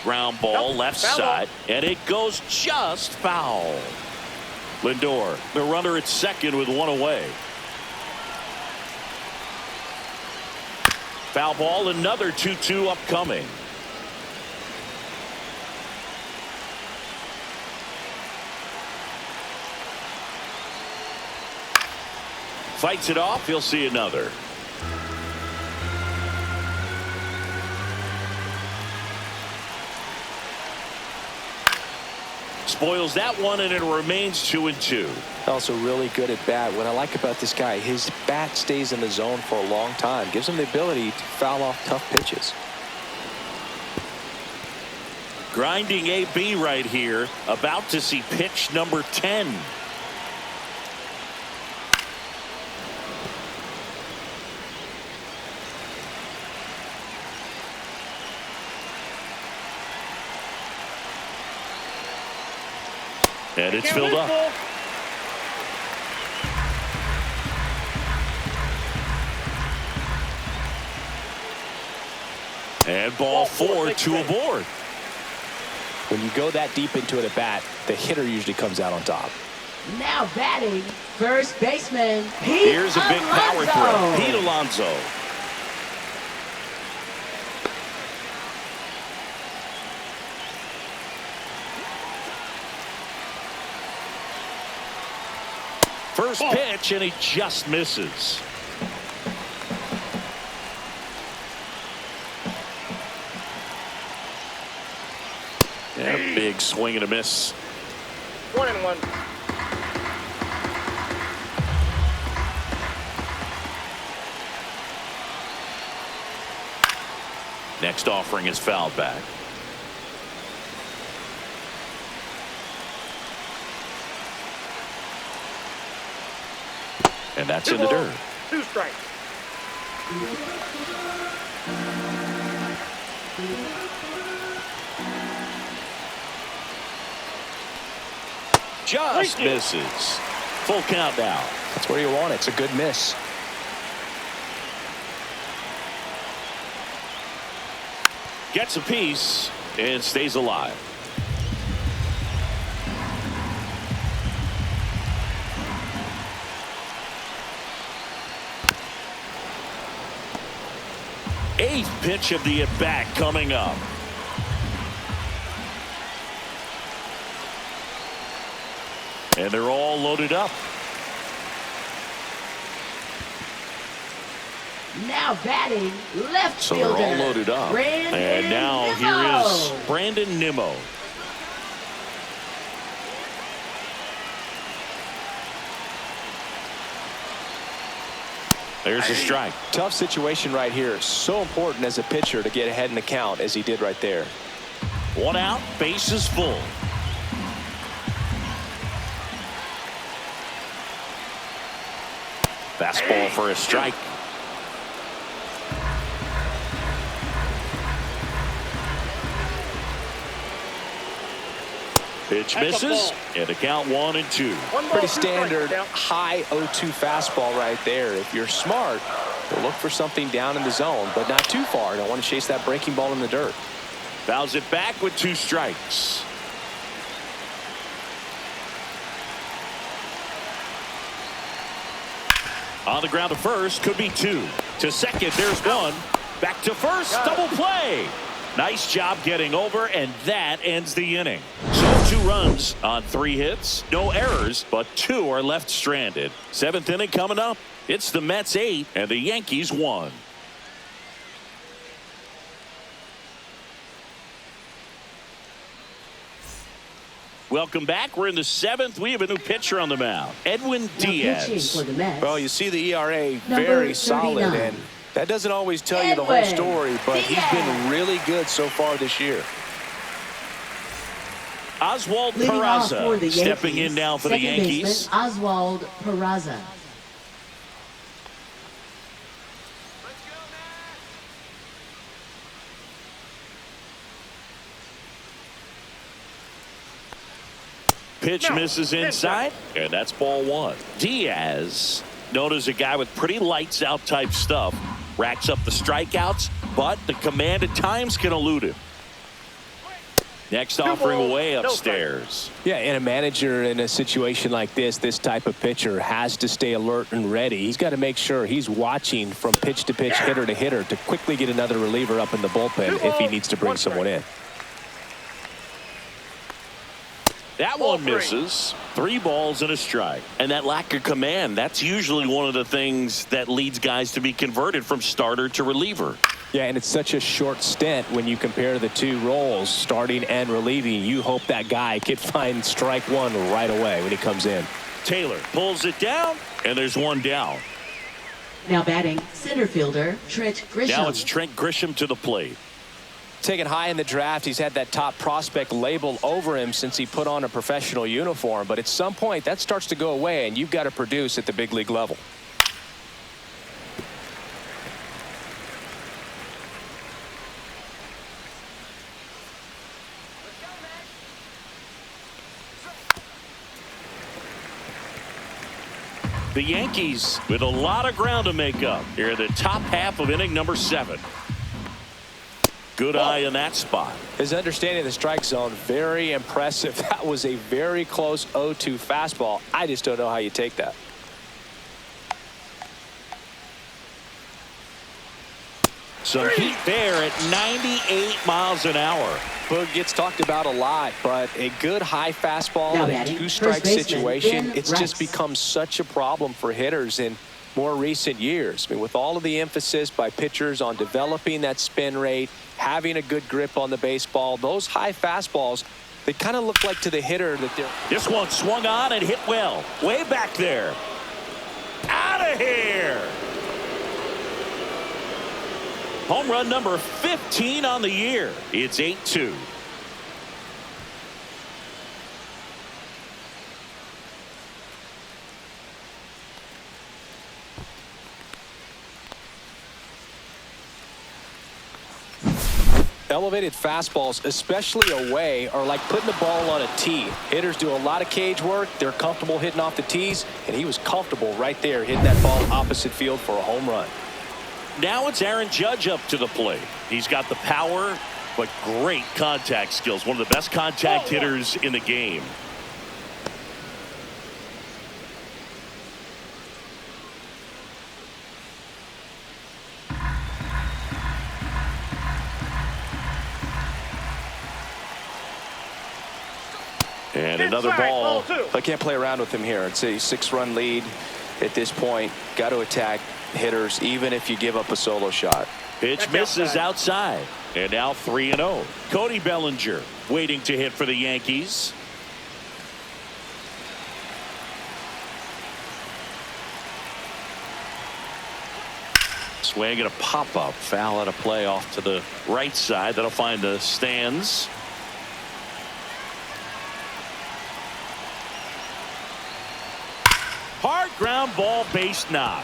Ground ball left side, and it goes just foul. Lindor, the runner at second with one away. Foul ball, another 2-2 upcoming. Fights it off, he'll see another. Spoils that one, and it remains 2-2. Also really good at bat. What I like about this guy, his bat stays in the zone for a long time. Gives him the ability to foul off tough pitches. Grinding AB right here. About to see pitch number 10. And it's filled up. And ball 4, 2 aboard. When you go that deep into it at bat, the hitter usually comes out on top. Now batting, first baseman, Here's a big power throw. Pete Alonso. First pitch, and he just misses. And a big swing and a miss. 1-1. Next offering is fouled back. And that's in the dirt. 2 strikes. Just misses. Full count now. That's where you want it. It's a good miss. Gets a piece and stays alive. Eighth pitch of the at-bat coming up. And they're all loaded up. Now batting, left So fielder. they're all loaded up. And now here is Brandon Nimmo. There's a strike. Tough situation right here. So important as a pitcher to get ahead in the count as he did right there. One out, bases full. Fastball for a strike. Pitch misses, and the count 1-2. Pretty standard high 0-2 fastball right there. If you're smart, you'll look for something down in the zone, but not too far. Don't want to chase that breaking ball in the dirt. Fouls it back with 2 strikes. On the ground to first, could be 2. To second, there's 1. Back to first, double play. Nice job getting over, and that ends the inning. So 2 runs on 3 hits, no errors, but 2 are left stranded. 7th inning coming up. It's the Mets 8 and the Yankees 1. Welcome back. We're in the 7th. We have a new pitcher on the mound, Edwin Diaz. Well, you see the ERA very solid, and that doesn't always tell you the whole story, but he's been really good so far this year. Oswald Leading off for Peraza the stepping Yankees, in now for the second Yankees. baseman, Oswald Peraza. Pitch misses inside, and that's ball one. Diaz, known as a guy with pretty lights out type stuff, racks up the strikeouts, but the command at times can elude him. Next offering away upstairs. Yeah, and a manager in a situation like this type of pitcher has to stay alert and ready. He's got to make sure he's watching from pitch to pitch, hitter to hitter, to quickly get another reliever up in the bullpen if he needs to bring someone in. That one misses. 3 balls and a strike. And that lack of command, that's usually one of the things that leads guys to be converted from starter to reliever. Yeah, and it's such a short stint when you compare the two roles, starting and relieving. You hope that guy can find strike one right away when he comes in. Taylor pulls it down, and there's one down. Now batting, center fielder Trent Grisham. Now it's Trent Grisham to the plate. Taken high in the draft, he's had that top prospect label over him since he put on a professional uniform. But at some point, that starts to go away, and you've got to produce at the big league level. The Yankees with a lot of ground to make up here in the top half of inning number 7. Good eye in that spot. His understanding of the strike zone, very impressive. That was a very close 0-2 fastball. I just don't know how you take that. Some heat there at 98 miles an hour. Boog gets talked about a lot, but a good high fastball Now in a batting, two-strike first baseman, situation, Ben it's Rex. just become such a problem for hitters in more recent years. I mean, with all of the emphasis by pitchers on developing that spin rate, having a good grip on the baseball, those high fastballs, they kind of look like to the hitter that they're... This one swung on and hit well. Way back there. Out of here. Home run number 15 on the year. It's 8-2. Elevated fastballs, especially away, are like putting the ball on a tee. Hitters do a lot of cage work. They're comfortable hitting off the tees, and he was comfortable right there hitting that ball opposite field for a home run. Now it's Aaron Judge up to the plate. He's got the power, but great contact skills. One of the best contact hitters in the game. And another ball. I can't play around with him here. It's a 6-run lead at this point. Got to attack hitters even if you give up a solo shot. Pitch misses outside. And now 3-0. Cody Bellinger waiting to hit for the Yankees. Swing and a pop-up. Foul out of play off to the right side. That'll find the stands. Hard ground ball, base knock.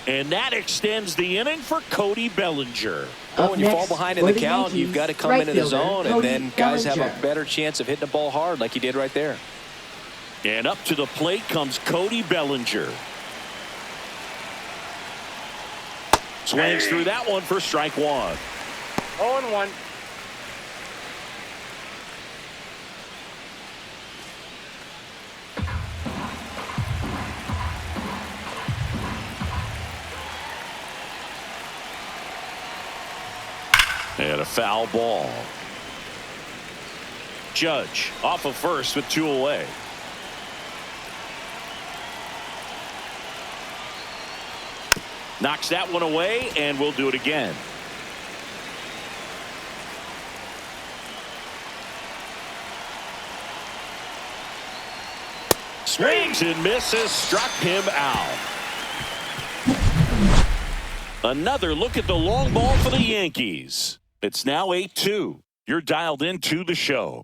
And that extends the inning for Cody Bellinger. Well, when you fall behind in the count, you've got to come into the zone, and then guys have a Bellinger. better chance of hitting the ball hard like he did right there. And up to the plate comes Cody Bellinger. Swings through that one for strike one. 0-1. And a foul ball. Judge off of first with 2 away. Knocks that one away, and we'll do it again. Swings and misses, struck him out. Another look at the long ball for the Yankees. It's now 8-2. You're dialed into the show.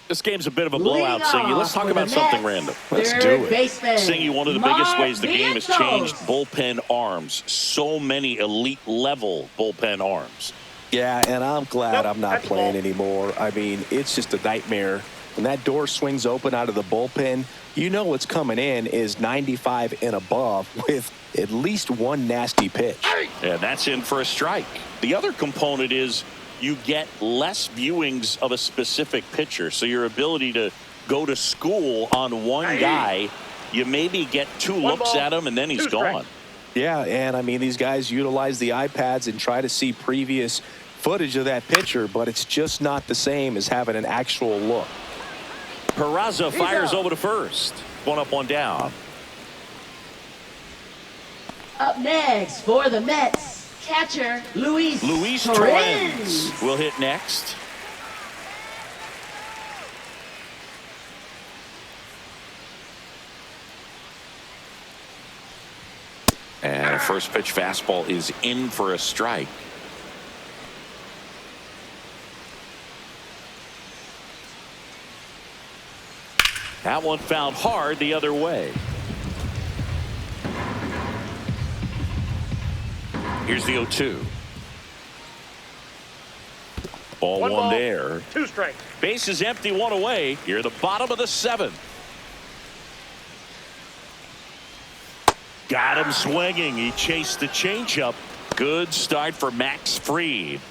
This game's a bit of a blowout, Singy. Let's talk about something random. Let's do it. Singy, one of the biggest ways the game has changed, bullpen arms. So many elite-level bullpen arms. Yeah, and I'm glad I'm not playing anymore. I mean, it's just a nightmare. When that door swings open out of the bullpen, you know what's coming in is 95 and above with at least one nasty pitch. And that's in for a strike. The other component is you get less viewings of a specific pitcher. So your ability to go to school on one guy, you maybe get two looks at him and then he's gone. Yeah, and I mean, these guys utilize the iPads and try to see previous footage of that pitcher, but it's just not the same as having an actual look. Peraza fires over to first. One up, one down. Up next for the Mets, catcher Luis Torrens will hit next. And a first pitch fastball is in for a strike. That one found hard the other way. Here's the 0-2. Ball one there. 2 strikes. Base is empty, one away. Here, the bottom of the 7th. Got him swinging. He chased the changeup. Good start for Max Fried.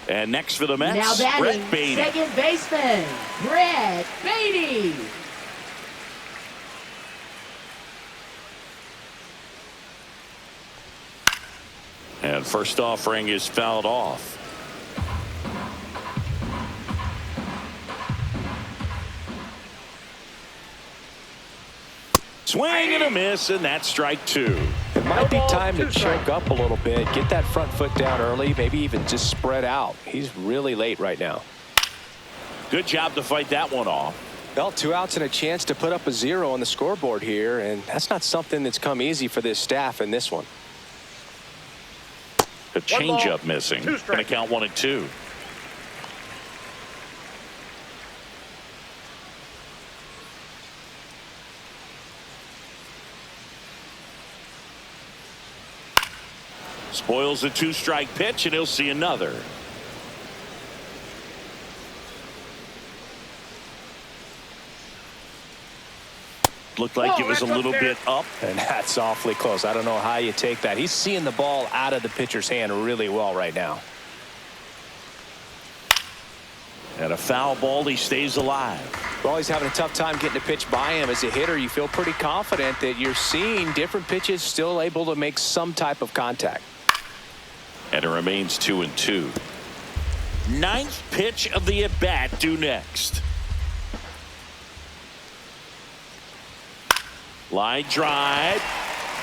And next for the Mets, now batting, Brett Beatty. second baseman, Brett Beatty. And first offering is fouled off. Swing and a miss, and that's strike 2. It might be time to choke up a little bit, get that front foot down early, maybe even just spread out. He's really late right now. Good job to fight that one off. Well, 2 outs and a chance to put up a 0 on the scoreboard here, and that's not something that's come easy for this staff in this one. A changeup missing. Going to count 1-2. Spoils a 2-strike pitch, and he'll see another. Looked like it was a little bit up. And that's awfully close. I don't know how you take that. He's seeing the ball out of the pitcher's hand really well right now. And a foul ball, he stays alive. Well, he's having a tough time getting a pitch by him. As a hitter, you feel pretty confident that you're seeing different pitches still able to make some type of contact. And it remains 2-2. 9th pitch of the at-bat due next. Line drive,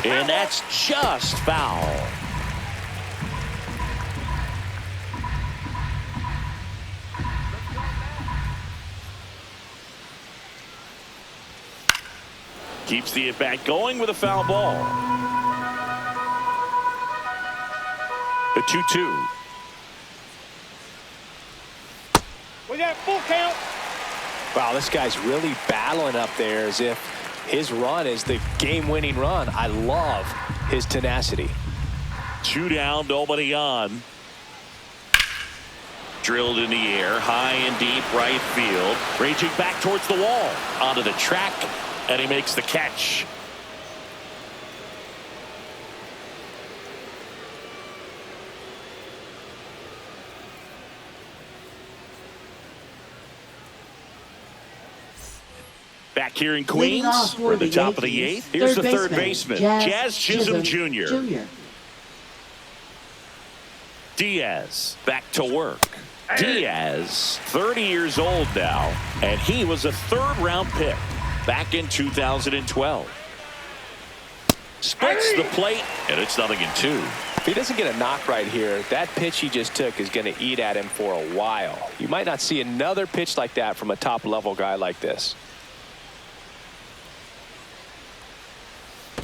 and that's just foul. Keeps the at-bat going with a foul ball. The 2-2. We got full count. Wow, this guy's really battling up there as if his run is the game-winning run. I love his tenacity. 2 down, nobody on. Drilled in the air, high and deep right field. Raging back towards the wall. Onto the track, and he makes the catch. Back here in Queens, we're at the top of the 8th. Here's the third baseman, Jazz Chisholm Jr. Diaz back to work. Diaz, 30 years old now, and he was a 3rd-round pick back in 2012. Splits the plate, and it's 0-2. If he doesn't get a knock right here, that pitch he just took is going to eat at him for a while. You might not see another pitch like that from a top-level guy like this.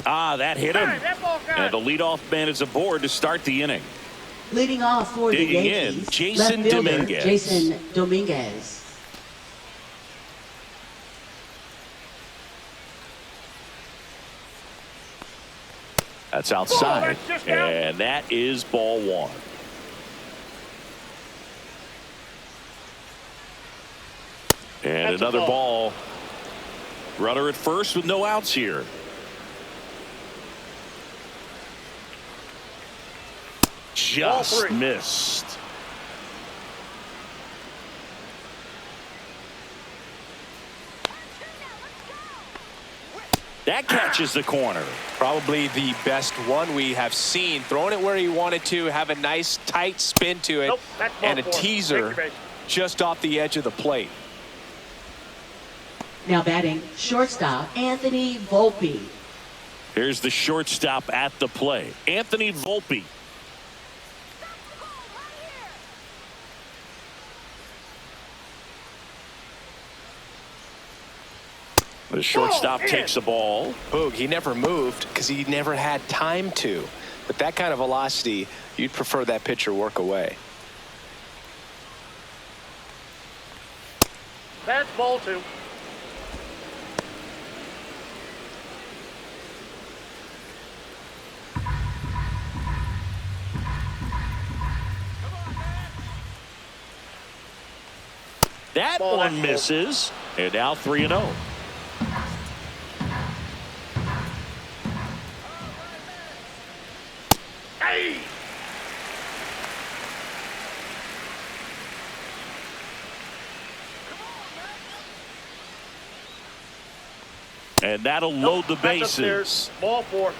That hit him. Hey, that ball got And the leadoff man is aboard to start the inning. Leading off for the Digging Yankees, in, Jason left fielder, Dominguez. Jason Dominguez. That's outside. that's just out. And that is ball one. And That's a another ball. ball. Runner at first with no outs here. Just three. missed. That catches the corner. Probably the best one we have seen. Throwing it where he wanted to, have a nice tight spin to it, Nope, that's ball and a four. teaser Thank you, babe. just off the edge of the plate. Now batting, shortstop, Anthony Volpe. Here's the shortstop at the plate, Anthony Volpe. The shortstop in. takes the ball. Boog, he never moved because he never had time to. But that kind of velocity, you'd prefer that pitcher work away. That's ball two. That Ball, one that's misses. And now 3-0. Hey! And that'll load the That's bases. upstairs. Ball four.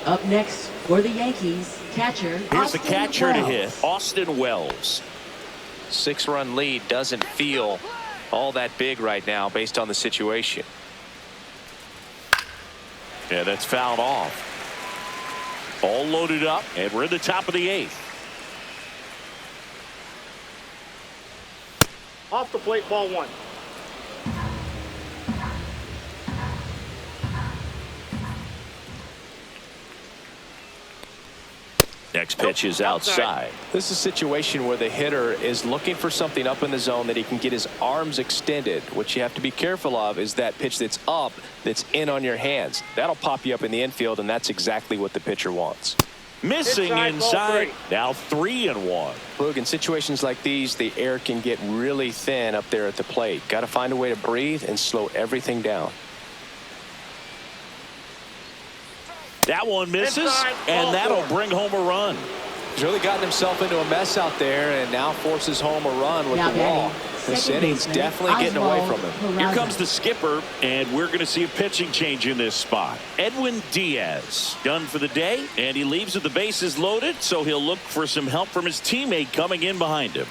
Up next for the Yankees, catcher. Here's the Austin catcher to Wells. hit, Austin Wells. 6-run lead doesn't feel all that big right now based on the situation. And that's fouled off. All loaded up, and we're in the top of the eighth. Off the plate, ball one. Next pitch is outside. This is a situation where the hitter is looking for something up in the zone that he can get his arms extended. What you have to be careful of is that pitch that's up, that's in on your hands. That'll pop you up in the infield, and that's exactly what the pitcher wants. Missing Inside, ball inside. three. Now 3-1. Look, in situations like these, the air can get really thin up there at the plate. Got to find a way to breathe and slow everything down. That one misses, Inside, and ball that'll four. bring home a run. He's really gotten himself into a mess out there and now forces home a run with Now the wall. batting, This second inning's baseman, definitely getting away Oswald from him. Here Peraza. comes the skipper, and we're going to see a pitching change in this spot. Edwin Diaz done for the day, and he leaves with the bases loaded, so he'll look for some help from his teammate coming in behind him.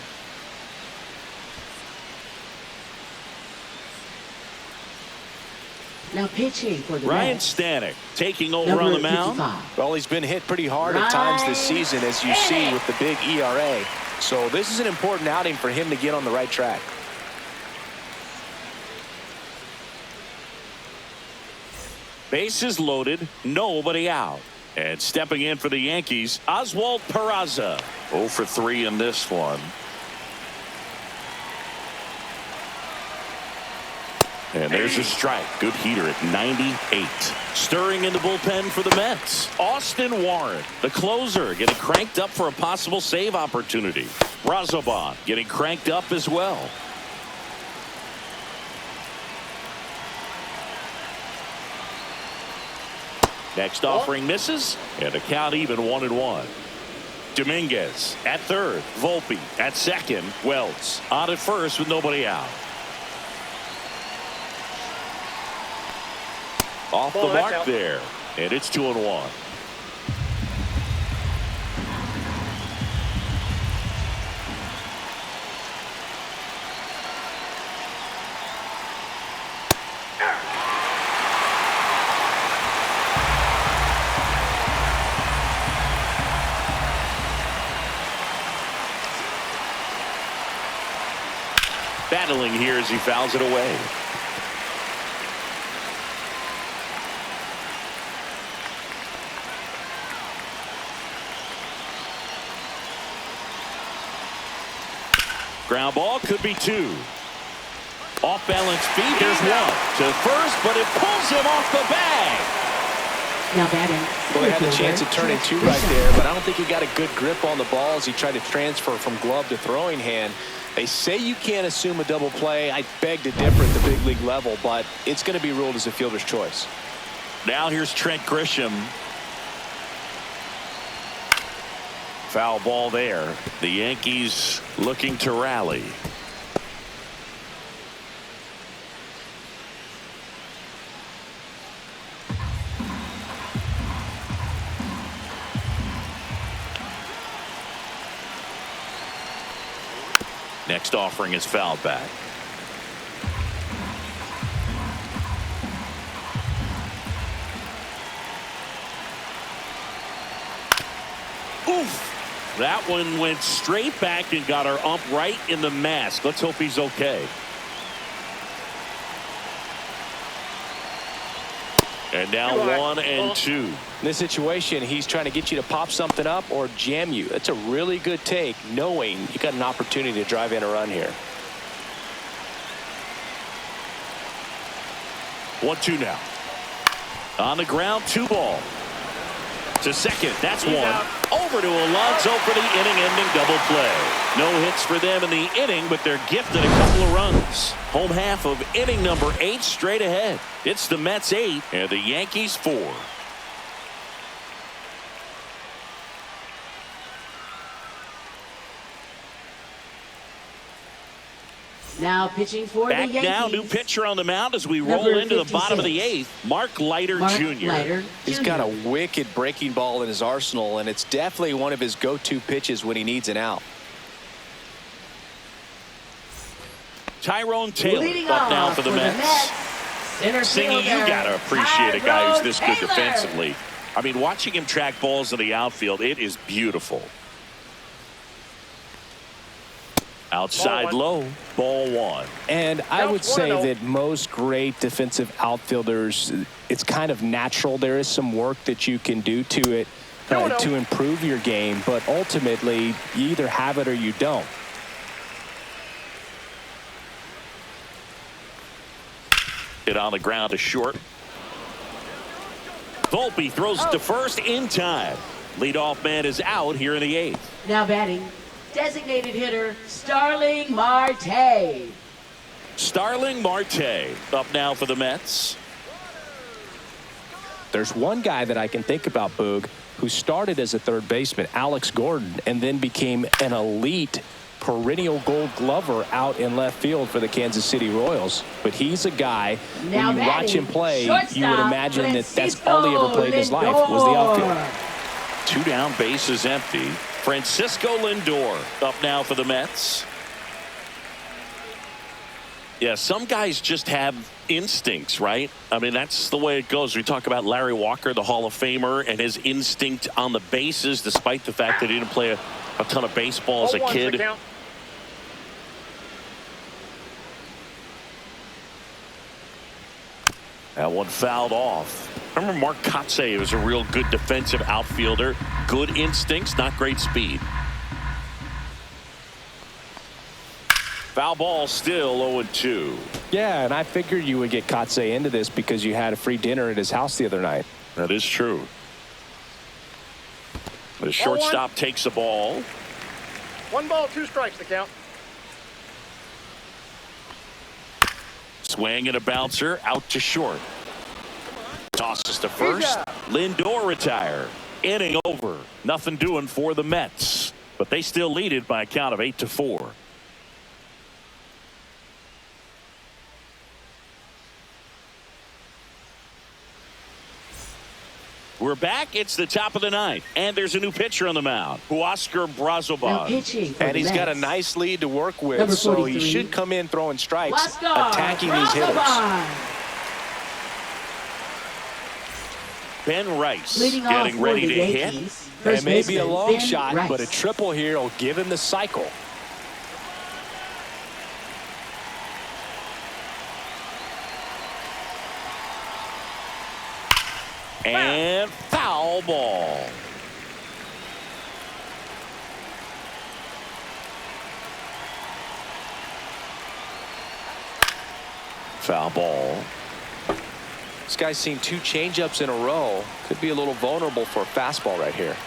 Now pitching for the Ryan Reds, Stanek taking over number on the mound. 55. Well, he's been hit pretty hard at times this season, as you see with the big ERA. So this is an important outing for him to get on the right track. Bases loaded, nobody out. And stepping in for the Yankees, Oswald Peraza. 0 for 3 in this one. And there's a strike. Good heater at 98. Stirring in the bullpen for the Mets, Austin Warren, the closer, getting cranked up for a possible save opportunity. Razobon getting cranked up as well. Next offering misses, and the count even 1-1. Dominguez at third, Volpe at second, Wells on at first with nobody out. Off the Ball, that's mark out. there, and it's 2-1. Battling here as he fouls it away. Ground ball could be 2. Off balance feet. Here's 1 to first, but it pulls him off the bag. Now batting. Well, he had a chance at turning 2 right there, but I don't think he got a good grip on the ball as he tried to transfer from glove to throwing hand. They say you can't assume a double play. I beg to differ at the big league level, but it's going to be ruled as a fielder's choice. Now here's Trent Grisham. Foul ball there. The Yankees looking to rally. Next offering is fouled back. Oof. That one went straight back and got our ump right in the mask. Let's hope he's okay. And now 1 and 2. In this situation, he's trying to get you to pop something up or jam you. That's a really good take, knowing you got an opportunity to drive in a run here. 1-2 now. On the ground, 2 ball. To second, that's 1. Over to Alonso for the inning-ending double play. No hits for them in the inning, but they're gifted a couple of runs. Home half of inning number 8 straight ahead. It's the Mets 8 and the Yankees 4. Now pitching for Back the Yankees. now, new pitcher on the mound as we Number roll into the bottom of the 56. 8th. Mark Leiter Jr. He's got a wicked breaking ball in his arsenal, and it's definitely one of his go-to pitches when he needs an out. Tyrone Taylor Leading up off now for the Mets. Center Singy, you fielder, got to appreciate a guy who's this good Tyrone defensively. I mean, watching him track balls in the outfield, it is beautiful. Outside low, ball 1. And I would say that most great defensive outfielders, it's kind of natural. There is some work that you can do to it to improve your game, but ultimately you either have it or you don't. Hit on the ground to short. Volpe throws to first in time. Leadoff man is out here in the 8th. Now batting, designated hitter Starling Marte. Starling Marte up now for the Mets. There's one guy that I can think about, Boog, who started as a third baseman, Alex Gordon, and then became an elite perennial Gold Glover out in left field for the Kansas City Royals. But he's a guy, Now when you watch him play, you would shortstop, imagine that that's all he ever played in his life was the outfield. 2 down, bases empty. Francisco Lindor up now for the Mets. Yeah, some guys just have instincts, right? I mean, that's the way it goes. We talk about Larry Walker, the Hall of Famer, and his instinct on the bases, despite the fact that he didn't play a ton of baseball as a kid. That one fouled off. Remember Mark Kotsay was a real good defensive outfielder. Good instincts, not great speed. Foul ball, still 0-2. Yeah, and I figured you would get Kotsay into this because you had a free dinner at his house the other night. That is true. The shortstop takes the ball. 1 ball, 2 strikes to count. Swing and a bouncer out to short. Tosses to first. Lindor retire. Inning over. Nothing doing for the Mets, but they still lead it by a count of 8-4. We're back. It's the top of the 9th, and there's a new pitcher on the mound, Huascar Now Brazoban. pitching for And the he's got a Mets. nice lead to work with, Number so 43. he should come in throwing strikes, Huascar attacking these hitters. Brazoban. Ben Rice Leading off getting for ready the to hit. Yankees, And first it may be a baseman long Ben shot, Rice. but a triple here will give him the cycle. And foul ball. Foul ball. This guy's seen 2 changeups in a row. Could be a little vulnerable for a fastball right here.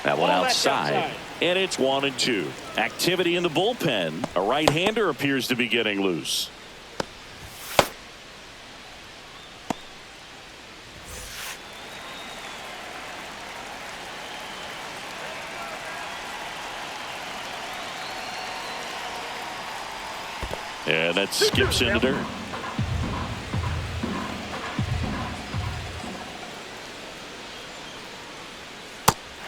That one Oh, that's outside. And it's 1-2. Activity in the bullpen. A right-hander appears to be getting loose. And that skips into dirt.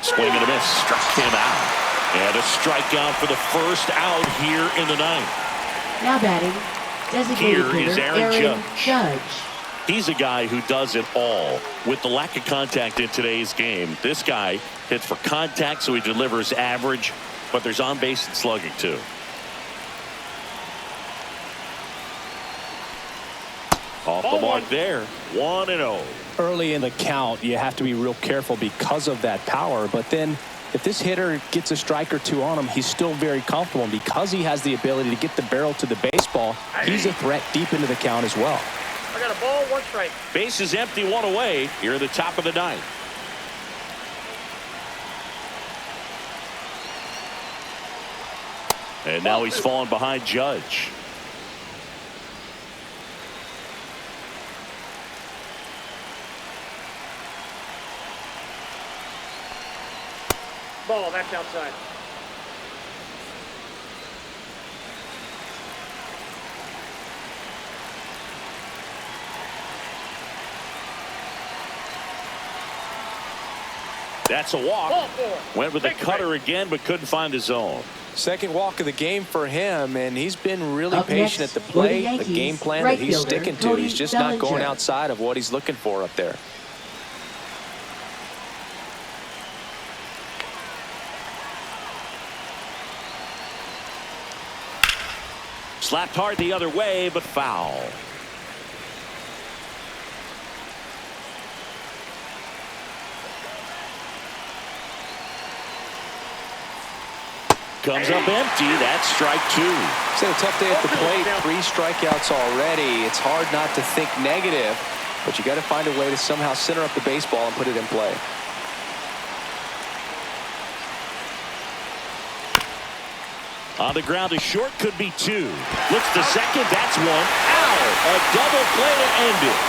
Swing and a miss. Struck him out. And a strikeout for the first out here in the ninth. Now batting, designated Here is hitter Aaron Judge. He's a guy who does it all. With the lack of contact in today's game, this guy hits for contact, so he delivers average, but there's on base and slugging too. Off the mark there. 1-0. Early in the count, you have to be real careful because of that power. But then if this hitter gets a strike or 2 on him, he's still very comfortable. And because he has the ability to get the barrel to the baseball, he's a threat deep into the count as well. I got a ball, 1 strike. Base is empty, 1 away. Here at the top of the ninth. And now he's fallen behind Judge. Ball, that's outside. That's a walk. Ball 4. Went with the cutter again, but couldn't find his zone. Second walk of the game for him, and he's been really Up patient next at the for the plate. The Yankees, game plan right that he's fielder, sticking to. Cody He's just not going Bellinger. outside of what he's looking for up there. Slapped hard the other way, but foul. Comes up empty. That's strike 2. He's had a tough day at the plate. 3 strikeouts already. It's hard not to think negative, but you got to find a way to somehow center up the baseball and put it in play. On the ground, a short could be 2. Looks to second. That's 1. Ow! A double play to end it.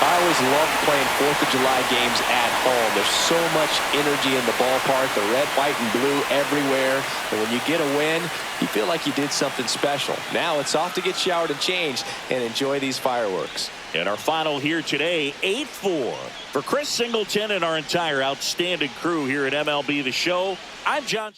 I always loved playing 4th of July games at home. There's so much energy in the ballpark, the red, white, and blue everywhere. And when you get a win, you feel like you did something special. Now it's off to get showered and changed and enjoy these fireworks. And our final here today, 8-4. For Chris Singleton and our entire outstanding crew here at MLB The Show, I'm John.